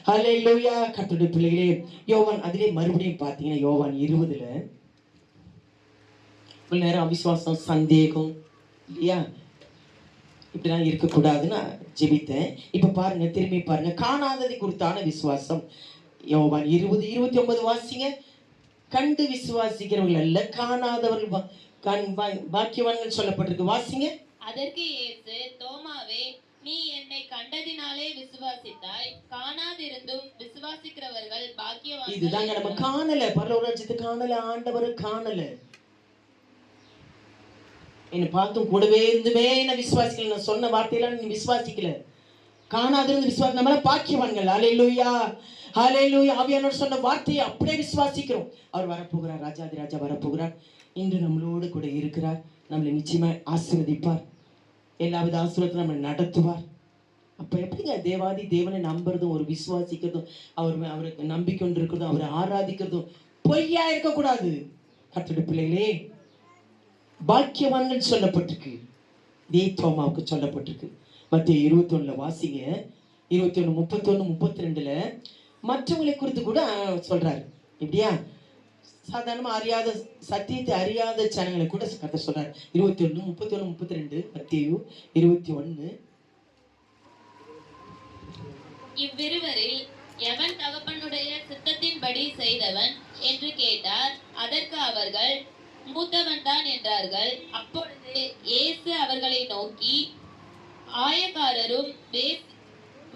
ஹல்லேலூயா. கர்த்தருடைய பிள்ளைகளே, யோவான் அதிலே மறுபடியும் பார்த்தீங்கன்னா யோவான் 20 இவ்வளோ நேரம் அவிசுவாசம், சந்தேகம் இல்லையா, இப்படிலாம் இருக்கக்கூடாதுன்னு ஜெபித்தேன். இப்போ பாருங்க, திரும்பி பாருங்க, காணாததை குறித்தான விசுவாசம். யோவான் 20:29 வாசிங்க. கண்டு விசுவாசிக்கிறவர்கள் அல்ல, காணாதவர்கள் பாக்கியவான்கள் சொல்லப்பட்டிருக்கு. வாசிங்க. அதற்கு இயேசு, தோமாவே, நீ என்னை கண்டதினாலே விசுவாசித்தாய், காணாதிருந்தும் விசுவாசிக்கிறவர்கள் பாக்கியவான்கள். இதுதாங்க நம்ம காணல, பரலோக ராஜ்யத்தை காணல, ஆண்டவரை காணல. என்னை பார்த்தும் கூடவே இருந்துமே நான் விசுவாசிக்கல, நான் சொன்ன வார்த்தையெல்லாம் நீ விசுவாசிக்கல, காணாதிருந்து விசுவாசி. நம்மள பாக்கியவான்கள். ஹல்லேலூயா ஹல்லேலூயா. ஆவியானவர் சொன்ன வார்த்தையை அப்படியே விசுவாசிக்கிறோம். அவர் வரப்போகிறார், ராஜாதி ராஜா வரப்போகிறார், இன்று நம்மளோடு கூட இருக்கிறார், நம்மளை நிச்சயமா ஆசீர்வதிப்பார், எல்லாவித ஆசீர்வாதத்தை நம்மளை நடத்துவார். அப்போ எப்படிங்க தேவாதி தேவனை நம்புறதும் ஒரு விசுவாசிக்கிறதும் அவருக்கு நம்பிக்கொண்டு இருக்கிறதும் அவரை ஆராதிக்கிறதும் பொய்யா இருக்கக்கூடாது. கர்த்தருடைய பிள்ளைகளே, பாக்கியவான்கள் சொல்லப்பட்டிருக்கு, இதே தோமாவுக்கு சொல்லப்பட்டிருக்கு. மத்திய 21 வாசிங்க. 21, 31, 32 மற்றவங்களை குறித்து கூட சொல்றாரு. இப்படியா சாதாரணமா அறியாத சத்தியத்தை அறியாத ஜனங்களை கூட கர்த்தர் சொல்றாரு. 21, 31, 32 மத்தேயு 21. இவ்விருவரில் எவன் தகப்பனுடைய சித்தத்தின்படி செய்தவன் என்று கேட்டார். அதற்கு அவர்கள், மூத்தவன் தான் என்றார்கள். அப்பொழுது இயேசு அவர்களை நோக்கி, ஆயக்காரரும்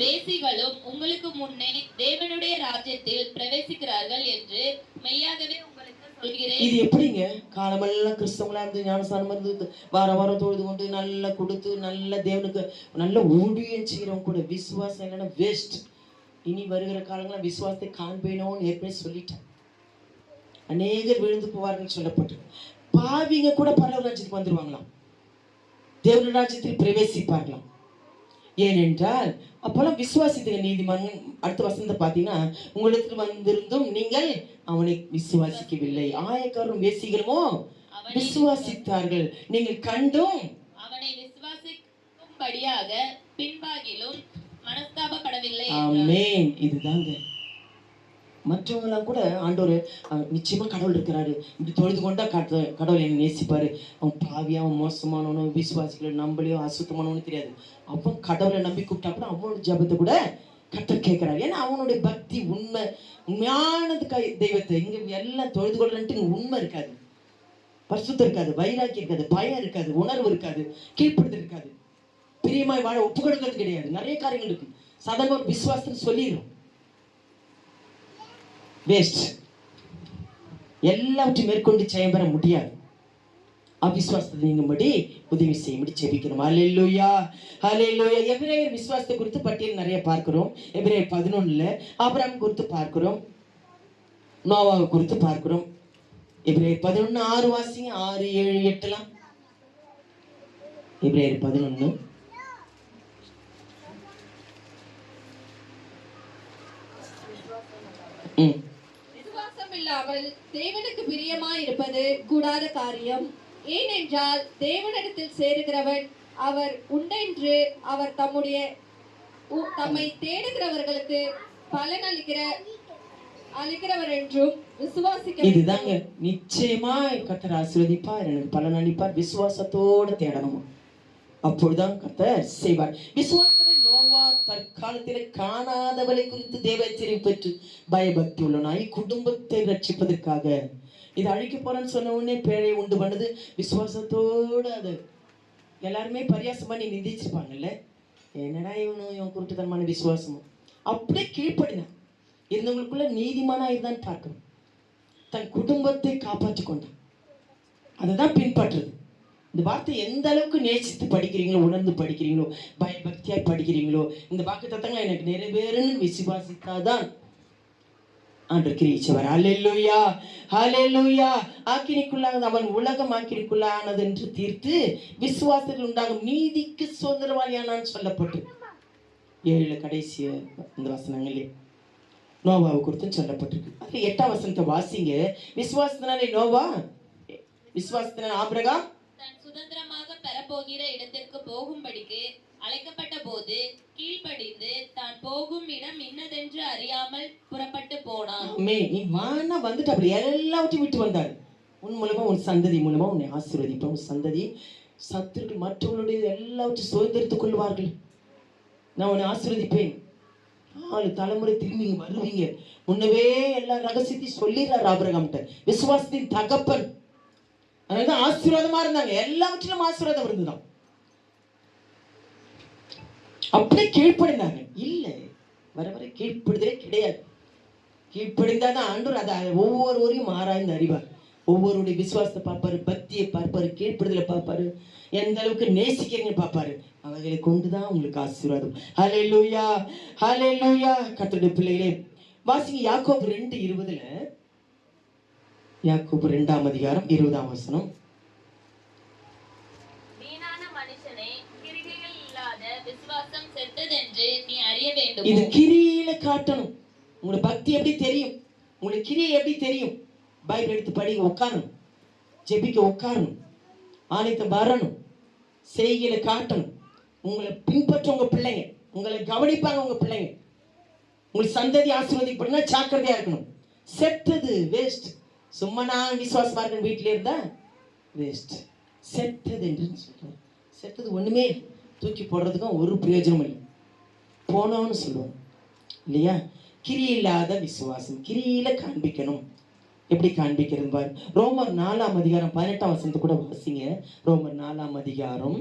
வேசிகளும் உங்களுக்கு முன்னே தேவனுடைய ராஜ்யத்தில் பிரவேசிக்கிறார்கள் என்று மெய்யாகவே உங்களுக்கு சொல்கிறேன். இது எப்படிங்க? காலமெல்லாம் கிறிஸ்தவங்களா இருந்து ஞானஸ்தானம் இருந்து வாரம் தொழுது கொண்டு நல்லா கொடுத்து நல்ல தேவனுக்கு நல்ல ஊழியம் செய்யறவங்க கூட விசுவாசம் இல்லைன்னா வேஸ்ட். இனி வருகிற காலங்கள்லாம் விசுவாசத்தை காண்பேனோன்னு ஏற்கனவே சொல்லிட்டேன். அநேகர் விழுந்து போவார்கள் சொல்லப்பட்டு. பாவிங்க கூட பரலோக ராஜ்யத்துக்கு வந்துருவாங்களாம், தேவனுடைய ராஜ்யத்தில் பிரவேசிப்பார்களாம். ஏனென்றால் அப்பெல்லாம் விசுவாசித்துங்க நீதிமான். அடுத்த வசனத்தை பார்த்தீங்கன்னா, உங்களிடத்தில் வந்திருந்தும் நீங்கள் அவனை விசுவாசிக்கவில்லை, ஆயக்காரரும் வேசிகளுமோ விசுவாசித்தார்கள், நீங்கள் கண்டும் அவனை விசுவாசிக்கும்படியாக பின்பாகிலும் மனஸ்தாபப்படவில்லை. ஆமென். இதுதாங்க மற்றவங்களாம் கூட ஆண்டவர் நிச்சயமா கடவுள் இருக்கிறாரு, இப்படி தொழுது கொண்டா கடவுள் என்னை நேசிப்பாரு, அவன் பாவியா அவன் மோசமானவனோ விசுவாசிக்கல நம்மளையோ அசுத்தமானவனு தெரியாது, அவன் கடவுளை நம்பி கூப்பிட்டா கூட அவனோட ஜபத்தை கூட கர்த்தர் கேட்கிறாரு. ஏன்னா அவனுடைய பக்தி உண்மையானது. தெய்வத்தை இங்க எல்லாம் தொழுது கொள்றன்ட்டு உண்மை இருக்காது, பரிசுத்தம் இருக்காது, வைராக்கியம் இருக்காது, பயம் இருக்காது, உணர்வு இருக்காது, கீழ்ப்படுதல் இருக்காது, பிரியமாய் வாழ ஒப்புக்கொடுக்கிறது கிடையாது. நிறைய காரியங்கள் இருக்கு. சாதாரண ஒரு விசுவாசம் சொல்லிடும், வேஸ்ட். எல்லாவற்றையும் மேற்கொண்டு ஜெயம் பெற முடியாது. அவிசுவாசத்தை நீங்கும்படி உதவி செய்யும்படி ஜெபிக்கிறோம். ஹல்லேலூயா ஹல்லேலூயா. எபிரேயர் விசுவாசத்தை குறித்து பட்டியல் நிறைய பார்க்கிறோம். எபிரேயர் 11 ஆபிரகாம் குறித்து பார்க்கிறோம், நோவாவை குறித்து பார்க்கிறோம். எபிரேயர் 11:6 வாசிங்க. 6, 7, 8 எபிரேயர் 11. விசுவாசம் இல்லாமல் தேவனுக்கு பிரியமாய் இருப்பது கூடாத காரியம். ஏனென்றால் தேவனிடத்தில் சேருகிறவன் அவர் உண்டென்று அவர் தம்மை தேடுகிறவர்களுக்கு பலன் அளிக்கிறவர் என்றும் விசுவாசிக்க. இதுதாங்க நிச்சயமா கர்த்தர் ஆசீர்வதிப்பார், எனக்கு பலன் அளிப்பார். விசுவாசத்தோடு தேடணும், அப்பொழுதுதான் கர்த்தர் செய்வார். விசுவாசத்தில் நோவா தற்காலத்தில் காணாதவளை குறித்து தேவ எச்சரிக்கை பெற்று பயபக்தி உள்ளனாய் குடும்பத்தை ரட்சிப்பதற்காக. இது அழிக்க போறேன்னு சொன்ன உடனே பேழையை உண்டு பண்ணது விசுவாசத்தோடு. அது எல்லாருமே பரியாசம் பண்ணி நிந்திச்சிருப்பாங்கல்ல, என்னடா இவன் குருட்டுத்தனமான விசுவாசமும். அப்படியே கீழ்ப்படினான், இருந்தவங்களுக்குள்ள நீதிமானா இருந்தான்னு பார்க்கணும். தன் குடும்பத்தை காப்பாற்றி கொண்டான், அதை தான் பின்பற்றுறது. இந்த வார்த்தை எந்த அளவுக்கு நேசித்து படிக்கிறீங்களோ, உணர்ந்து படிக்கிறீங்களோ, பயபக்தியாய் படிக்கிறீங்களோ, இந்த வாக்கு தத்தங்களை எனக்கு நிறைவேறுன்னு விசுவாசித்தாதான் ஆண்டவர் கிரிச்சவர். ஹல்லேலூயா ஹல்லேலூயா. ஆக்கினிக்குள்ளானது அவன் உலகம் ஆக்கினிக்குள்ளானது என்று தீர்த்து விசுவாசத்தில் உண்டாகும் நீதிக்கு சுதந்திரவாளியானான்னு சொல்லப்பட்டு 7 கடைசி இந்த வசனங்களே நோவாவை குறித்து சொல்லப்பட்டிருக்கு. அது 8ஆம் வசனத்தை வாசிங்க. விசுவாசத்தினாலே நோவா, விசுவாசத்தினாலே ஆபிரகாம் தன் சுதந்திரமாக வரப்போகிற இடத்திற்கு போகும்படிக்கு அழைக்கப்பட்ட போது கீழ்ப்படிந்து தான் போகும் இடம் இன்னதென்று அறியாமல் புறப்பட்டு போனான். நீ வானா வந்துட்டு அப்படி எல்லாவற்றையும் விட்டு வந்தார். உன் மூலமா உன் சந்ததி மூலமா உன்னை ஆசீர்வதிப்பேன். உன் சந்ததி சத்துருக்கள் மற்றவர்களுடைய எல்லாவற்றையும் சுதந்திரித்துக் கொள்வார்கள். நான் உன்னை ஆசீர்வதிப்பேன். 4 தலைமுறை திரும்பி வருவீங்க. முன்னவே எல்லா ரகசியத்தையும் சொல்லிடுறாரு ஆபிரகாம்கிட்ட. விசுவாசத்தின் தகப்பன். அதனாலதான் ஆசீர்வாதமா இருந்தாங்க. எல்லாவற்றிலும் ஆசீர்வாதம் இருந்துதான். அப்படியே கீழ்ப்படிந்தாங்க. இல்லை, வர வர கீழ்ப்படுதலே கிடையாது. கீழ்ப்படிந்தாதான் ஆண்டவர் அதை ஒவ்வொருவரையும் ஆராய்ந்து அறிவார். ஒவ்வொருடைய விசுவாசத்தை பார்ப்பாரு, பக்தியை பார்ப்பாரு, கீழ்ப்படுதலை பார்ப்பாரு, எந்த அளவுக்கு நேசிக்கிறீங்க பார்ப்பாரு. அவைகளை கொண்டுதான் உங்களுக்கு ஆசீர்வாதம். ஹல்லேலூயா, ஹல்லேலூயா. கர்த்தருடைய பிள்ளைகளே, வாசிங்க யாக்கோபு 2:20. யாக்கோபு 2ஆம் அதிகாரம் 20ஆம் வசனம். வீணான மனுஷனே, கிரிகைகள் இல்லாத விசுவாசம் செத்ததென்று நீ அறிய வேண்டும். இது கிரியில காட்டணும். உங்களுக்கு பக்தி எப்படி தெரியும்? உங்களுக்கு கிரியை எப்படி தெரியும்? பைபிள் எடுத்து படிக்க உட்காரணும், ஜெபிக்க உட்காரணும், ஆலயத்தை வரணும், செய்கையில காட்டணும். உங்களை பின்பற்ற உங்க பிள்ளைங்க, உங்களை கவனிப்பாங்க உங்க பிள்ளைங்க. உங்களுக்கு சந்ததி ஆசீர்வதிக்கப்படுனா ஜாக்கிரதையா இருக்கணும். செத்தது வேஸ்ட். சும்மா நான் விசுவாசமா இருக்கேன் வீட்டிலே இருந்தா வேஸ்ட். செத்தது என்று சொல்றாரு. செத்தது ஒண்ணுமே தூக்கி போடுறதுக்கும் ஒரு பிரயோஜனம் இல்லை, போனோம்னு சொல்லுவோம் இல்லையா? கிரியில்லாத விசுவாசம் கிரியில காண்பிக்கணும். எப்படி காண்பிக்கிறது பாரு. ரோமர் 4ஆம் அதிகாரம் 18ஆம் வசனத்தை கூட வாசிங்க. ரோமர் 4ஆம் அதிகாரம்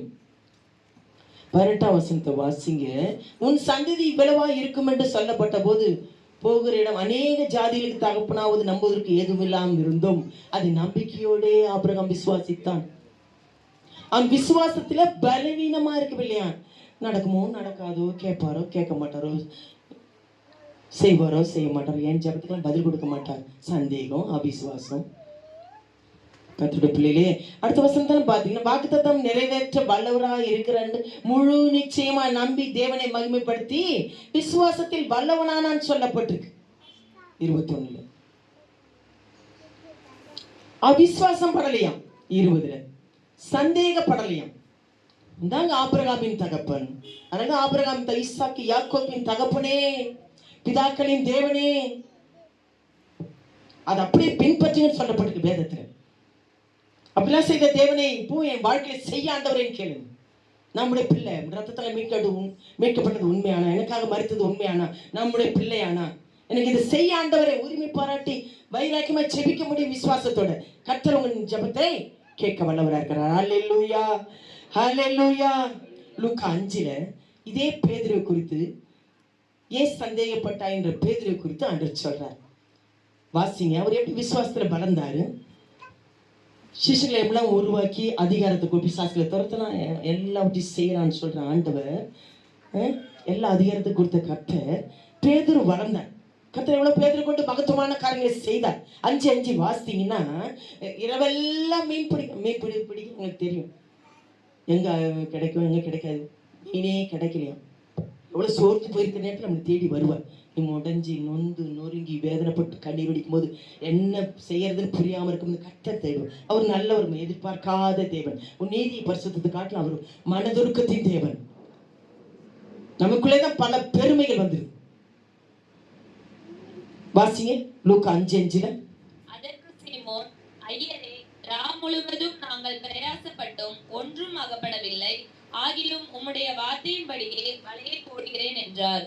18ஆம் வசனத்தை வாசிங்க. உன் சந்ததி இவ்வளவா இருக்கும் என்று சொல்லப்பட்ட போது போகிற இடம் அநேக ஜாதிகளுக்கு தகப்பனாவது நம்புவதற்கு ஏதுமில்லாமல் இருந்தோம். அது நம்பிக்கையோடே ஆபிரகாம் விசுவாசித்தான். அவன் விசுவாசத்துல பலவீனமா இருக்கவில்லையா? நடக்குமோ நடக்காதோ, கேட்பாரோ கேட்க மாட்டாரோ, செய்வாரோ செய்ய மாட்டாரோ, என் ஜபத்துக்கெல்லாம் பதில் கொடுக்க மாட்டார். சந்தேகம், அவிசுவாசம். கர்த்தருடைய பிள்ளைகளே, அடுத்த வசனம் பாத்தீங்கன்னா, வாக்குத்தத்தம் நிறைவேற்ற வல்லவராக இருக்கிறான்னு முழு நிச்சயமா நம்பி தேவனை மகிமைப்படுத்தி விசுவாசத்தில் வல்லவனானான்னு சொல்லப்பட்டிருக்கு 21. அவிசுவாசம் படலையாம் 20. சந்தேகப்படலையாம். இந்தாங்க ஆபிரகாமின் தகப்பன். அதனால ஆபிரகாம் ஈசாக்கு யாக்கோபின் தகப்பனே, பிதாக்களின் தேவனே, அது அப்படியே பின்பற்றுங்கன்னு சொல்லப்பட்டிருக்கு வேதத்துல. அப்படிலாம் செய்த தேவனை இப்போ என் வாழ்க்கையில செய்ய ஆண்டவரேன்னு கேளுங்க. நம்முடைய பிள்ளை ரத்தத்தால் மீட்கப்பட்டது உண்மையானா, எனக்காக மறுத்தது உண்மையானா, நம்முடைய பிள்ளையானா, எனக்கு இது செய்ய ஆண்டவரை உரிமை பாராட்டி வைராக்கியமா ஜெபிக்க முடியும் விசுவாசத்தோட. கர்த்தர் உங்க ஜெபத்தை கேட்க வல்லவரா இருக்கிறார். ஹல்லேலூயா, ஹல்லேலூயா. லூக்கா 5ல இதே பேதுருவை குறித்து, ஏன் சந்தேகப்பட்டா என்ற பேதுருவை குறித்து ஆண்டவர் சொல்றார். வாசிங்க. அவர் எப்படி விசுவாசத்துல வளர்ந்தாரு, சிசுகளை எல்லாம் உருவாக்கி அதிகாரத்தை கூப்பி சாஸ்திர துரத்தலாம் எல்லாவற்றையும் செய்யறான்னு சொல்ற ஆண்டவர். எல்லா அதிகாரத்தை கொடுத்த கர்த்தர் பேதுரு வளர்ந்தார். கர்த்தர் எவ்வளவு பேதுரு கொண்டு மகத்துவமான காரியங்களை செய்தார். 5:5 வாசித்தீங்கன்னா, இரவெல்லாம் மீன் பிடிக்க உங்களுக்கு தெரியும். எங்க கிடைக்கும் எங்க கிடைக்காது, மீனே கிடைக்கலையா. எவ்வளவு சோர்ந்து போயிருக்க நேரத்தில் நம்மளை தேடி வருவார். நீங்க உடஞ்சி நொந்து நொறுங்கி வேதனைப்பட்டு கண்ணீர் வடிக்கும் போது என்ன செய்யறதுன்னு புரியாம இருக்கும் கர்த்தர் தேவன். அவர் நல்லவர், எதிர்பார்க்காத தேவன். உன் நீதியை பரிசுத்தத்தை காட்டில் அவர் மனதுருக்கத்தின் தேவன். நமக்குள்ளேதான் பல பெருமைகள் வந்துருக்கு. வாசிங்க லூக்கா 5:5. அதற்கு சீமோன், ஐயரே, ராம் முழுவதும் நாங்கள் பிரயாசப்பட்டோம், ஒன்றும் அகப்படவில்லை. ஆகிலும் உம்முடைய வார்த்தையின்படியே வலையை போடுகிறேன் என்றார்.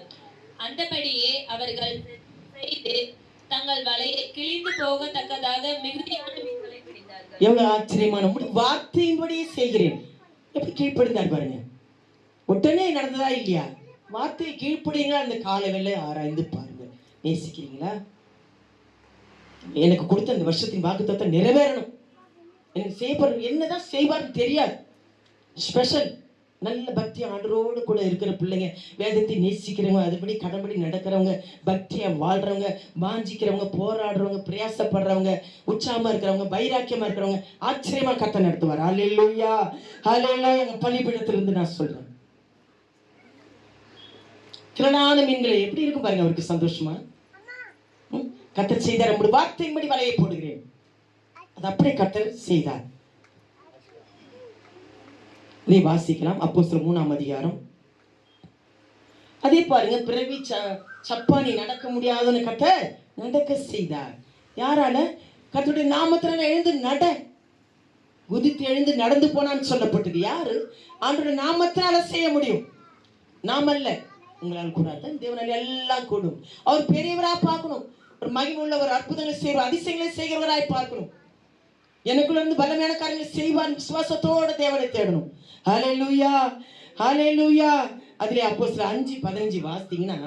அந்தபடியே அவர்கள் செய்து தங்கள் வலையை கிழிந்து போகத்தக்கதாக மிகுதியான மீன்களை பிடித்தார்கள். எவ்வளவு ஆச்சரியமான வார்த்தையின்படியே செய்கிறேன். எப்படி கீழ்ப்படிந்தார் பாருங்க. உடனே நடந்ததா இல்லையா? வார்த்தையை கீழ்ப்படிங்களா? அந்த காலை வேளை ஆராய்ந்து பாருங்க. நேசிக்கிறீங்களா? எனக்கு கொடுத்த அந்த வருஷத்தின் வாக்குத்தத்தம் நிறைவேறணும். எனக்கு செய்யப்படுற என்னதான் செய்வார்னு தெரியாது. ஸ்பெஷல் நல்ல பக்தி ஆண்டரோடு கூட இருக்கிற பிள்ளைங்க, வேதத்தை நேசிக்கிறவங்க, அதுபடி கடன்படி நடக்கிறவங்க, பக்தியா வாழ்றவங்க, வாஞ்சிக்கிறவங்க, போராடுறவங்க, பிரயாசப்படுறவங்க, உற்சாகமா இருக்கிறவங்க, வைராக்கியமா இருக்கிறவங்க ஆச்சரியமா கர்த்தர் நடத்துவார். ஹல்லேலூயா, ஹல்லேலூயா. எங்க பள்ளிப்பீடத்திலிருந்து நான் சொல்றேன், திரளான மீன்களை எப்படி இருக்கும் பாருங்க. அவருக்கு சந்தோஷமா கர்த்தர் செய்தார். நம்முடைய வார்த்தையின்படி வலையை போடுகிறேன். அது அப்படியே கர்த்தர் செய்தார். இதை வாசிக்கலாம். அப்போஸ்தலர் 3ஆம் அதிகாரம். அதே பாருங்க, பிறவி சப்பானி நடக்க முடியாதுன்னு கர்த்தர் நடக்க செய்தார். யாரால? கர்த்தருடைய நாமத்தினால எழுந்து நட, குதித்து எழுந்து நடந்து போனான்னு சொல்லப்பட்டது. யாரு? ஆண்டவருடைய நாமத்தினால செய்ய முடியும், நாம அல்ல. உங்களால் கூடாது, தேவனால் எல்லாம் கூடும். அவர் பெரியவரா பார்க்கணும், ஒரு மகிமை உள்ள ஒரு அற்புதங்களை செய்வார், அதிசயங்களை செய்கிறவராய் பார்க்கணும். எனக்குள்ள இருந்து பலமையான காரியங்களை செய்வார். விசுவாசத்தோட தேவனை தேடணும். ஹல்லேலூயா, ஹல்லேலூயா. அதிலே அப்போஸ்தலர் 5:15 வாசித்தீங்கன்னா,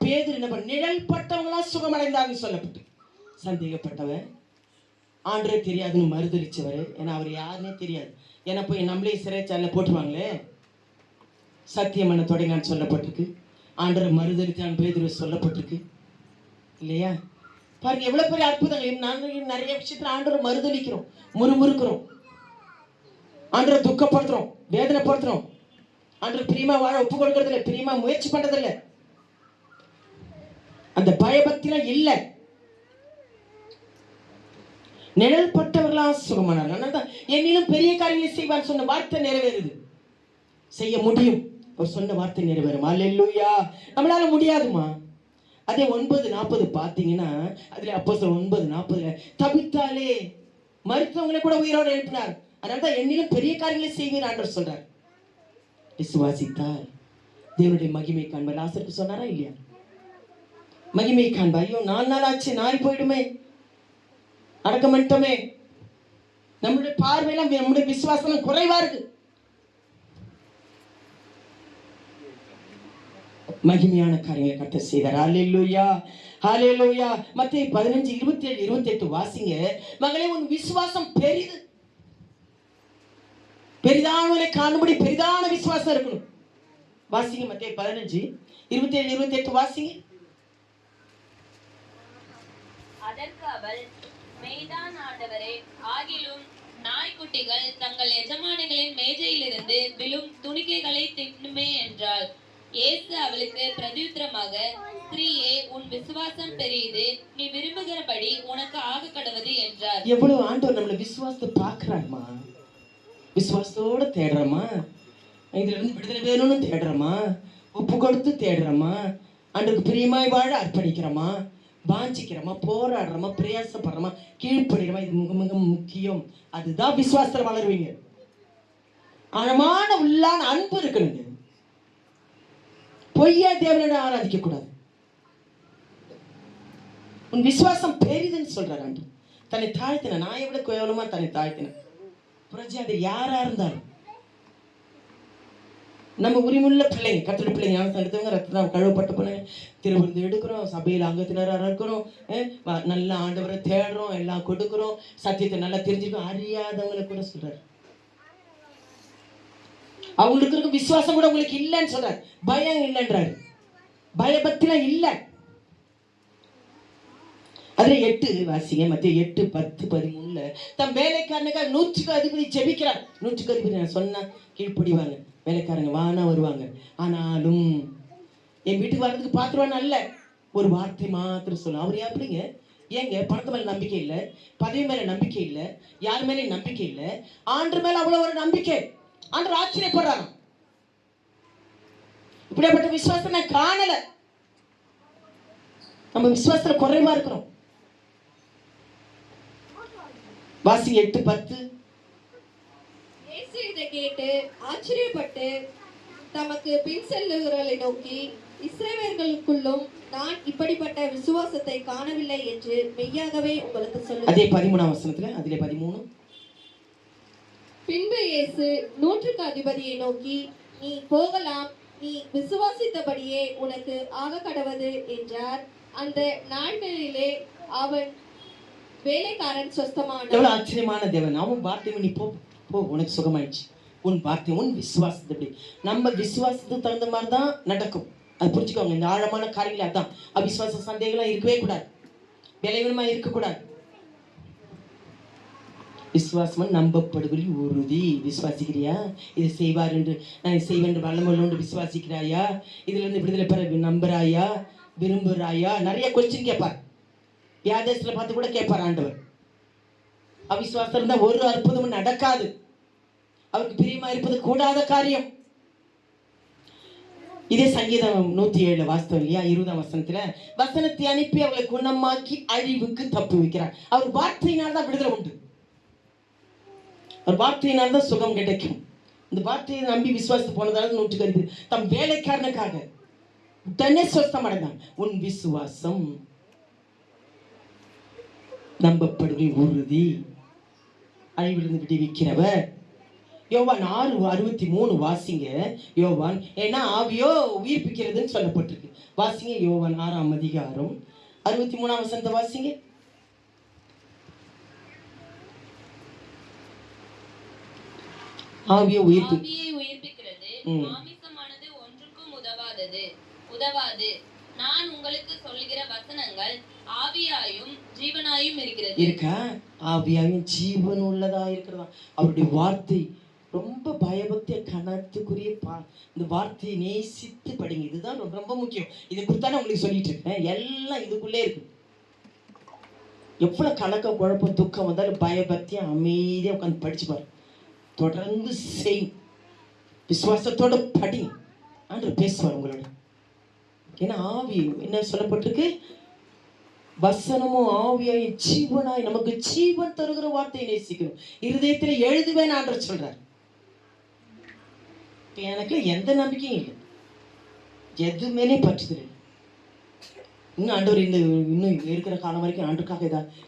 பேதுரு என்ன பண்ண, நிழல் பட்டவங்களா சுகமடைந்தார்னு சொல்லப்பட்டு, சந்தேகப்பட்டவன், ஆண்டரே தெரியாதுன்னு மறுதளிச்சவர். ஏன்னா அவர் யாருன்னே தெரியாது. ஏன்னா போய் நம்மளே சிறைச்சாலையில் போட்டுருவாங்களே, சத்தியம் பண்ண தொடங்கான்னு சொல்லப்பட்டிருக்கு. ஆண்டரை மறுதளித்தான் பேதுரு சொல்லப்பட்டிருக்கு இல்லையா? பாருங்க எவ்வளவு பெரிய அற்புதங்கள். நாங்கள் நிறைய விஷயத்துல ஆண்டரை மறுதளிக்கிறோம், முறுமுறுக்கிறோம், ஆண்டரை துக்கப்படுத்துறோம், வேதனைப்படுத்துறோம். ஆண்டர் பிரியமா வாழ ஒப்பு கொடுக்கறதில்லை, பிரியமா முயற்சி பண்றதில்லை. அந்த பயபக்திலாம் இல்லை. நிழல் பட்டவர்களா சுகமானார். அதனால்தான் என்னிலும் பெரிய காரியங்களை செய்வார் சொன்ன வார்த்தை நிறைவேறுது. செய்ய முடியும், அவர் சொன்ன வார்த்தை நிறைவேறும். அல்லேலூயா. நம்மளால முடியாதுமா. அதே 9:40 பார்த்தீங்கன்னா, அதுல அப்போஸ்தலர் 9:40 தபித்தாலே மருத்துவங்களை கூட உயிரோடு எழுப்பினார். அதனால்தான் என்னிலும் பெரிய காரியங்களை செய்வீர் ஆண்டவர் சொல்றார். விசுவாசித்தால் தேவனுடைய மகிமை காண்பார். லாசருக்கு சொன்னாரா இல்லையா? மகிமை காண்பா. ஐயோ 4 நாள் ஆச்சு, நாரி போயிடுமே, அடக்கம் பண்ணிட்டோமே. நம்மளுடைய பார்வையெல்லாம், நம்முடைய விசுவாசம் குறைவா இருக்கு. மகிமையான காரியங்களை கர்த்தர் செய்தார். ஹல்லேலூயா, ஹல்லேலூயா. மத்தேயு 15:27-28 வாசிங்க. மகளே, உன் விசுவாசம் பெரிது. பெரிதானவளை காணும்படி பெரிதான விசுவாசம் இருக்கணும். வாசிங்க மத்தேயு 15:27-28 வாசிங்க. அதற்கு அவள், மெய்தான் ஆண்டவரே, ஆகிலும் நாய்க்குட்டிகள் தங்கள் எஜமானிகளின் மேஜையிலிருந்து விழும் துணிக்கைகளை தின்னுமே என்றாள். இயேசு அவளுக்கு பிரதியுத்தரமாக, ஸ்திரீயே, உன் விசுவாசம் பெரியது, நீ விரும்புகிறபடி உனக்கு ஆக கடவது என்றார். எவ்வளவு ஆண்டவர் நம்மளை விசுவாசத்தை பார்க்கிறாருமா. விசுவாசத்தோட தேடுறோமா, இதுல இருந்து விடுதலை வேணும்னு தேடுறோமா, ஒப்பு கொடுத்து தேடுறோமா, ஆண்டவருக்கு பிரியமாய் வாழ அர்ப்பணிக்கிறோமா, வாஞ்சிக்கிறோமா, போராடுறோமா, பிரயாசப்படுறோமா, கீழ்ப்படுகிறோமா. இது மிக மிக முக்கியம். அதுதான் விசுவாசத்துல வளருவீங்க. ஆழமான உள்ளான அன்பு இருக்கணுங்க. பொய்யா தேவனை ஆராதிக்க கூடாது. உன் விசுவாசம் பெரிதுன்னு சொல்றாரு ஆண்டவர். தன்னை தாழ்த்தின, நான் எவ்வளவு கேவலமா தன்னை தாழ்த்தின புரட்சி யாரா இருந்தாலும். நம்ம உரிமுள்ள பிள்ளைங்க, கத்திர பிள்ளைங்க, ஞானத்தை எடுத்தவங்க, ரத்தம் கழுவப்பட்ட பிள்ளைங்க, திருவிருந்து எடுக்கிறோம், சபையில் அங்கத்தினராக இருக்கிறோம், நல்ல ஆண்டவரை தேடுறோம், எல்லாம் கொடுக்குறோம், சத்தியத்தை நல்லா தெரிஞ்சுக்கணும். அறியாதவங்களை கூட சொல்றாரு. அவங்களுக்கு இருக்க விசுவாசம் கூட உங்களுக்கு இல்லைன்னு சொல்றாரு. பயம் இல்லைன்றாரு. பயபக்திலாம் இல்லை. அதுல 8 வாசிங்க. மத்திய 8:10-13 தம் வேலைக்காரனுக்காக 100க்கு அதிபதி ஜெபிக்கிறார். 100க்கு அதிபதி நான் சொன்னா கீழ்ப்படிவாங்க, வேலைக்காரங்க வானா வருவாங்க. ஆனாலும் என் வீட்டுக்கு வர்றதுக்கு பாத்துருவான்னு அல்ல, ஒரு வார்த்தை மாத்திரம் சொல்லும். அவர் எப்படிங்க? ஏங்க பணத்து மேல நம்பிக்கை இல்லை, பதவி மேல நம்பிக்கை இல்லை, யார் மேலே நம்பிக்கை இல்லை, ஆண்டு மேல அவ்வளவு ஒரு நம்பிக்கை. ஆண்டவர் ஆச்சரியப்படுறாங்க. இப்படிப்பட்ட விசுவாசத்தை நான் காணல. நம்ம விசுவாசத்துல குறைவா இருக்கிறோம். வாசிங்க 8:10. இயேசு இதை கேட்டு ஆச்சரியப்பட்டு தமக்கு பின் செல்லுகிறவர்களை நோக்கி, இஸ்ரவேலர்களுக்குள்ளும் நான் இப்படிப்பட்ட விசுவாசத்தை காணவில்லை என்று மெய்யாகவே உங்களுக்கு சொல்லுகிறேன். அதே 13ஆம் வசனத்துல, அதிலே 13. பின்பு இயேசு 100க்கு அதிபதியை நோக்கி, நீ போகலாம், நீ விசுவாசித்தபடியே உனக்கு ஆக கடவது என்றார். அந்த நாட்களிலே அவன் வேலைக்காரன் சொஸ்தமானான். எவ்வளவு ஆச்சரியமான தேவன். அவன் வார்த்தை, நீ போ போ, உனக்கு சுகமாயிடுச்சு. உன் வார்த்தை, உன் விசுவாசத்தை. நம்ம விசுவாசத்துக்கு தகுந்த மாதிரி தான் நடக்கும். அது புரிஞ்சுக்கோங்க. இந்த ஆழமான காரியங்கள் அதான். அவிசுவாச சந்தேகம்லாம் இருக்கவே கூடாது, விளைவினமா இருக்கக்கூடாது. விசுவாசம் நம்பப்படுவதில் உறுதி. விசுவாசிக்கிறியா? இதை செய்வார் என்று, நான் செய்வேன் என்று வல்லமையுள்ள என்று விசுவாசிக்கிறாயா? இதுல இருந்து விடுதலை பெற நம்புறாயா, விரும்புறாயா? நிறைய கொஸ்டின் கேட்பார். வியாதேசத்துல பார்த்து கூட கேட்பார் ஆண்டவர். அவிசுவாசம் இருந்தா ஒரு அற்புதமும் நடக்காது. அவருக்கு பிரியமா இருப்பது கூடாத காரியம். இதே சங்கீதம் 107 வாஸ்தவம் இல்லையா? 20ஆம் வசனத்துல வசனத்தை அனுப்பி அவளை குணமாக்கி அழிவுக்கு தப்பு வைக்கிறார். அவர் வார்த்தையினால் தான் விடுதலை உண்டு. அவர் வார்த்தையினால் தான் சுகம் கிடைக்கும். இந்த வார்த்தையை நம்பி விசுவாசத்து போனதால 100 தம் வேலைக்காரனுக்காக உடனே சொஸ்தம் அடைந்தான். உன் விசுவாசம் நம்பப்படுகை உறுதி, அழிவிலிருந்து விடுவிக்கிறவர். யோவான் 6:63 வாசிங்க. யோவான் ஏன்னா ஆவியோ உயிர்ப்பிக்கிறதுன்னு சொல்லப்பட்டிருக்கு. வாசிங்க யோவான் 6ஆம் அதிகாரம் 63ஆம் வசனத்தை வாசிங்க. ஆவியை உயிர்ப்பிக்கிறது, மாமிசமானது ஒன்றுக்கும் உதவாது. நான் உங்களுக்கு சொல்லுகிற வசனங்கள் ஆவியாயும் ஜீவனாயும் இருக்கிறது. இருக்கா? ஆவியாயும் ஜீவன் உள்ளதா இருக்கிறதா. அவருடைய வார்த்தை ரொம்ப பயபக்திய கணத்துக்குரிய இந்த வார்த்தையை நேசித்து படிங்க. இதுதான் ரொம்ப ரொம்ப முக்கியம். இதை குறித்தான உங்களுக்கு சொல்லிட்டு இருக்கேன். எல்லாம் இதுக்குள்ளே இருக்கு. எவ்வளவு கலக்கம் குழப்பம் துக்கம் வந்தாலும் பயபக்தியா அமைதியா உட்காந்து படிச்சு பாரு. தொடர்ந்து செய், விசுவாசத்தோட படி. ஆண்டவர் பேசுவார் உங்களோட. ஏன்னா ஆவி என்ன சொல்லப்பட்டிருக்கு? வசனமும் ஆவியாய் ஜீவனாய் நமக்கு ஜீவன் தருகிற வார்த்தையை நேசிக்கணும். இருதயத்துல எழுதுவேன் ஆண்டவர் சொல்றார். எனக்கு எந்த நம்பிக்கையும் இல்லை, எதுவுமே பற்றுதல் இல்லை. இன்னும் ஆண்டவர் இன்னும் இருக்கிற காலம் வரைக்கும் ஆண்டுக்காக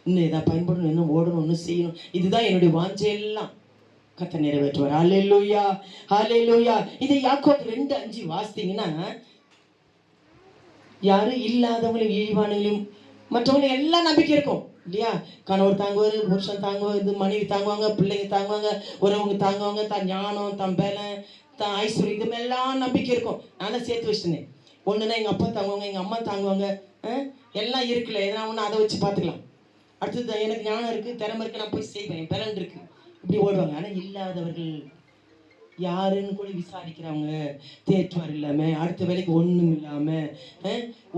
இன்னும் எதாவது பயன்படணும், இன்னும் ஓடணும், இன்னும் செய்யணும். இதுதான் என்னுடைய வாஞ்சையெல்லாம் கர்த்தர் நிறைவேற்றுவார். ஹல்லேலூயா, ஹல்லேலூயா. இதை யாக்கோபு 2:5 வாசித்தீங்கன்னா, யாரும் இல்லாதவங்களையும் இழிவானவங்களையும் மற்றவங்களும் எல்லாம் நம்பிக்கை இருக்கும் இல்லையா? கணவர் தாங்குவார், புருஷன் தாங்குவார், இது மனைவி தாங்குவாங்க, பிள்ளைங்க தாங்குவாங்க, உறவுங்க தாங்குவாங்க, தான் ஞானம், தான் பலம், தான் ஐஸ்வர்யம், இது எல்லாம் நம்பிக்கை இருக்கும். நான் தான் சேர்த்து வச்சுனேன். ஒன்றுனா எங்கள் அப்பா தாங்குவாங்க, எங்கள் அம்மா தாங்குவாங்க, எல்லாம் இருக்குல்ல, எதனா ஒன்று அதை வச்சு பார்த்துக்கலாம். அடுத்தது எனக்கு ஞானம் இருக்குது, திறமை இருக்குது, நான் போய் செய்வேன், என் பலன் இருக்குது, இப்படி ஓடுவாங்க. ஆனால் இல்லாதவர்கள் யாருன்னு கூட விசாரிக்கிறவங்க, தேற்றுவார் இல்லாமல், அடுத்த வேலைக்கு ஒன்றும் இல்லாமல்,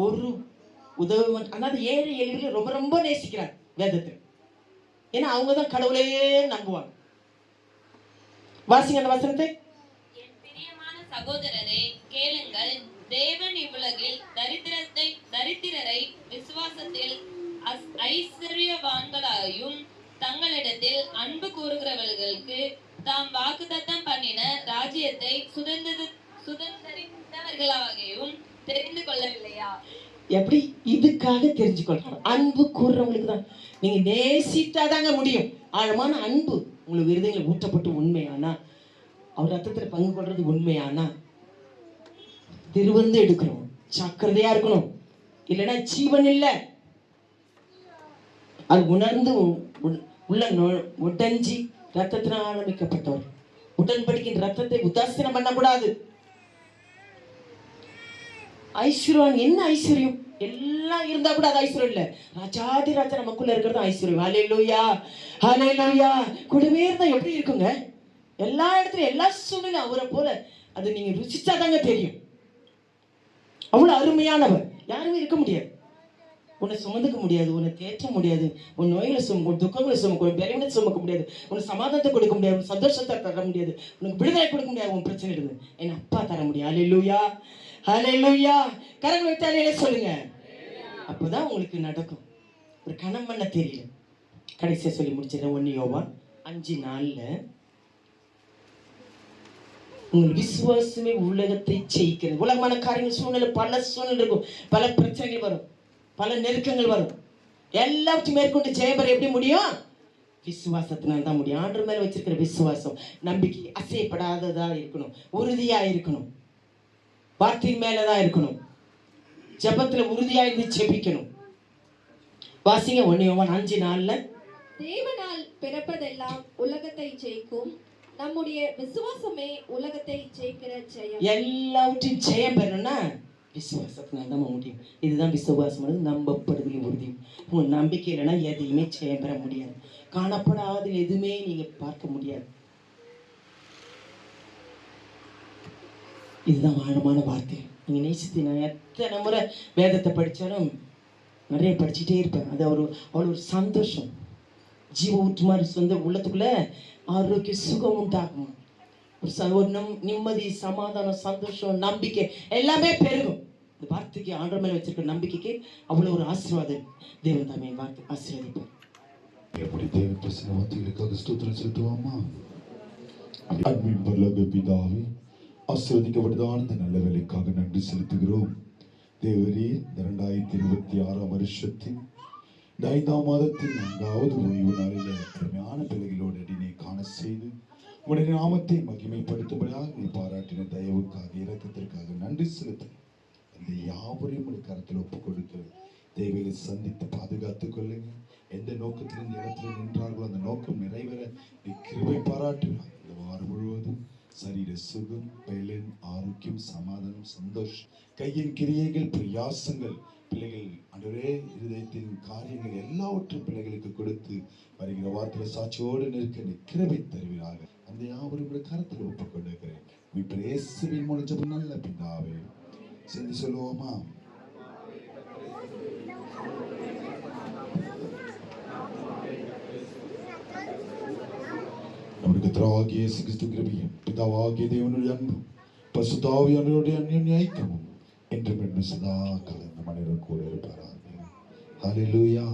ஒரு உதவி. ஆனால் ஏழை எளிவர்கள் ரொம்ப ரொம்ப நேசிக்கிறார் வேதத்தை. ஏன்னா அவங்க தான் கடவுளையே நம்புவாங்க. வாசிங்க அந்த வசனத்தை. என் பிரியமான சகோதரரே கேளுங்கள், தேவன் இவ்வுலகில் தரித்திரரை விசுவாசத்தில் ஐஸ்வர்யவான்களாயும் தங்களிடத்தில் அன்பு கூறுகிறவர்களுக்கு தாம் வாக்குத்தத்தம் பண்ணின ராஜ்யத்தை சுதந்தரித்தவர்களாகவும் தெரிந்து கொள்ளவில்லையா? எப்படி? இதுக்காக தெரிஞ்சுக்கொள்ளணும். அன்பு கூறுறவங்களுக்கு தான். நீங்க நேசித்தாதாங்க முடியும். ஆழமான அன்பு உங்களுக்கு விருதுகளை ஊற்றப்பட்டு உண்மையானா, அவர் ரத்தத்துல பங்கு கொள்றது உண்மையானா, திருவந்து எடுக்கணும், ஜாக்கிரதையா இருக்கணும். இல்லைன்னா ஜீவன் இல்லை. அது உணர்ந்து உள்ள உடஞ்சி ரத்தத்தினால் ஆரம்பிக்கப்பட்டவர். உடன்படிக்கின்ற ரத்தத்தை உதாசீனம் பண்ணக்கூடாது. ஐஸ்வர்யம் என்ன ஐஸ்வர்யம்? எல்லாம் இருந்தா கூட அது ஐஸ்வர்யம் இல்ல. ராஜாதி ராஜா நமக்குள்ள இருக்கிறது ஐஸ்வர்யம். ஹல்லேலூயா, ஹல்லேலூயா. கூடவே இருந்தா எப்படி இருக்குங்க? எல்லா இடத்துலயும் எல்லா சூழ்நிலையும் அவரை போல அது நீங்க ருசிச்சாதாங்க தெரியும். அவ்வளவு அருமையானவர். யாருமே இருக்க முடியாது. உன்னை சுமந்துக்க முடியாது, உன்னை தேற்ற முடியாது, உன் நோய்களை சுமக்க, உன் துக்கங்களை சுமக்க, உன் பலவீனத்தை சுமக்க முடியாது, உனக்கு சமாதானத்தை கொடுக்க முடியாது, உன் சந்தோஷத்தை தர முடியாது, உனக்கு விடுதலை கொடுக்க முடியாது. உன் பிரச்சனை இருந்து என் அப்பா தர முடியும். ஹல்லேலூயா, ஹல்லேலூயா. கரங்கள் வைத்தாலே சொல்லுங்க. அப்போதான் உங்களுக்கு நடக்கும். ஒரு கணம் பண்ண தெரியல. கடைசியா சொல்லி முடிச்சிடறேன். 1 யோவான் 5:4 உங்கள் விசுவாசமே உலகத்தை ஜெயிக்கிறது. உலகமான காரியங்கள் சூழ்நிலை, பல சூழ்நிலை இருக்கும், பல பிரச்சனைகள் வரும், பல நெருக்கங்கள் வரும். எல்லாத்தையும் மேற்கொண்டு ஜெயம் பெற எப்படி முடியும்? விசுவாசத்தினால் தான் முடியும். ஆண்டவர் மேல வச்சிருக்கிற விசுவாசம், நம்பிக்கை அசையப்படாததா இருக்கணும், உறுதியா இருக்கணும், வார்த்தையின் மேலதான் இருக்கணும், ஜெபத்துல உறுதியா இருந்து ஜெபிக்கணும். வாசிங்க 1 யோவான் 5:4. தேவனால் பிறப்பதெல்லாம் உலகத்தை ஜெயிக்கும், நம்முடைய விசுவாசமே உலகத்தை ஜெயிக்கிற ஜெயம். எல்லாவற்றையும் ஜெயம் பெறணும்னா விசுவாசத்தினால தான் முடியும். இதுதான் விசுவாசம், நம்பப்படுவதில் உறுதி. உங்க நம்பிக்கை இல்லைன்னா எதையுமே ஜெயம் பெற முடியாது. காணப்படாத எதுவுமே நீங்க பார்க்க முடியாது. இதுதான் ஆழமான வார்த்தை. நீங்க நேசித்து, நான் எத்தனை முறை வேதத்தை படித்தாலும் நிறைய படிச்சுட்டே இருப்பேன். அது அவ்வளோ ஒரு சந்தோஷம். ஜீவ ஊற்று மாதிரி சொந்த உள்ளத்துக்குள்ள ஆரோக்கிய சுகம் உண்டாகும். ஒரு நிம்மதி, சமாதானம், சந்தோஷம், நம்பிக்கை எல்லாமே பெருகும். இந்த வார்த்தைக்கு ஆண்டவர் மேல வச்சிருக்கிற நம்பிக்கைக்கு அவ்வளவு ஒரு ஆசீர்வாதம் தேவன் தாமே வார்த்தை ஆசீர்வதிப்பார். எப்படி தேவ பிரசன்ன வார்த்தைகளுக்காக ஸ்தோத்திரம் செலுத்துவோமா? அன்பின் பரலோக பிதாவே, ஆசீர்வதிக்கப்பட்டதான இந்த நல்ல வேலைக்காக நன்றி செலுத்துகிறோம். தேவரே, இந்த 2026 வருஷத்தின் இந்த 5ஆம் மாதத்தின் 4வது ஓய்வு நாளில் அருமையான பிள்ளைகளோடு அடினை காண செய்து உடைய நாமத்தை மகிமைப்படுத்தும்படியாக நீ பாராட்டின தயவுக்காக, இரக்கத்திற்காக நன்றி செலுத்துகிறேன். இந்த யாவரையும் உடைய கரத்தில் ஒப்புக் கொடுத்து தேவையை சந்தித்து பாதுகாத்துக் கொள்ளுங்க. எந்த நோக்கத்தில் இந்த இடத்துல நின்றார்களோ அந்த நோக்கம் நிறைவேற நீ கிருபை பாராட்டுகிறார். இந்த வாரம் முழுவதும் சரீர சுகம், பலன், ஆரோக்கியம், சமாதானம், சந்தோஷம், கையின் கிரியைகள், பிரயாசங்கள், பிள்ளைகள் அன்றே இருதயத்தின் காரியங்கள் எல்லாவற்றும் பிள்ளைகளுக்கு கொடுத்து வருகிற வார்த்தையில சாட்சியோடு நிற்க நீ கிருபை தருவீராக. அந்த யாவரும் கரத்தில் ஒப்புக் கொண்டிருக்கிறேன். இயேசுவின் மூலம் ஜெபம் நல்ல பிதாவே. சேர்ந்து சொல்லுவோமா? நம்முடைய கர்த்தராகிய இயேசு கிறிஸ்து கிருபையும் பிதாவாகிய தேவனுடைய அன்பும் பரிசுத்த ஆவியானவருடைய அன்யோன்ய ஐக்கியமும் என்றும் சதா காலம் நம் அனைவரும் கூட இருப்பாராக. ஹல்லேலூயா.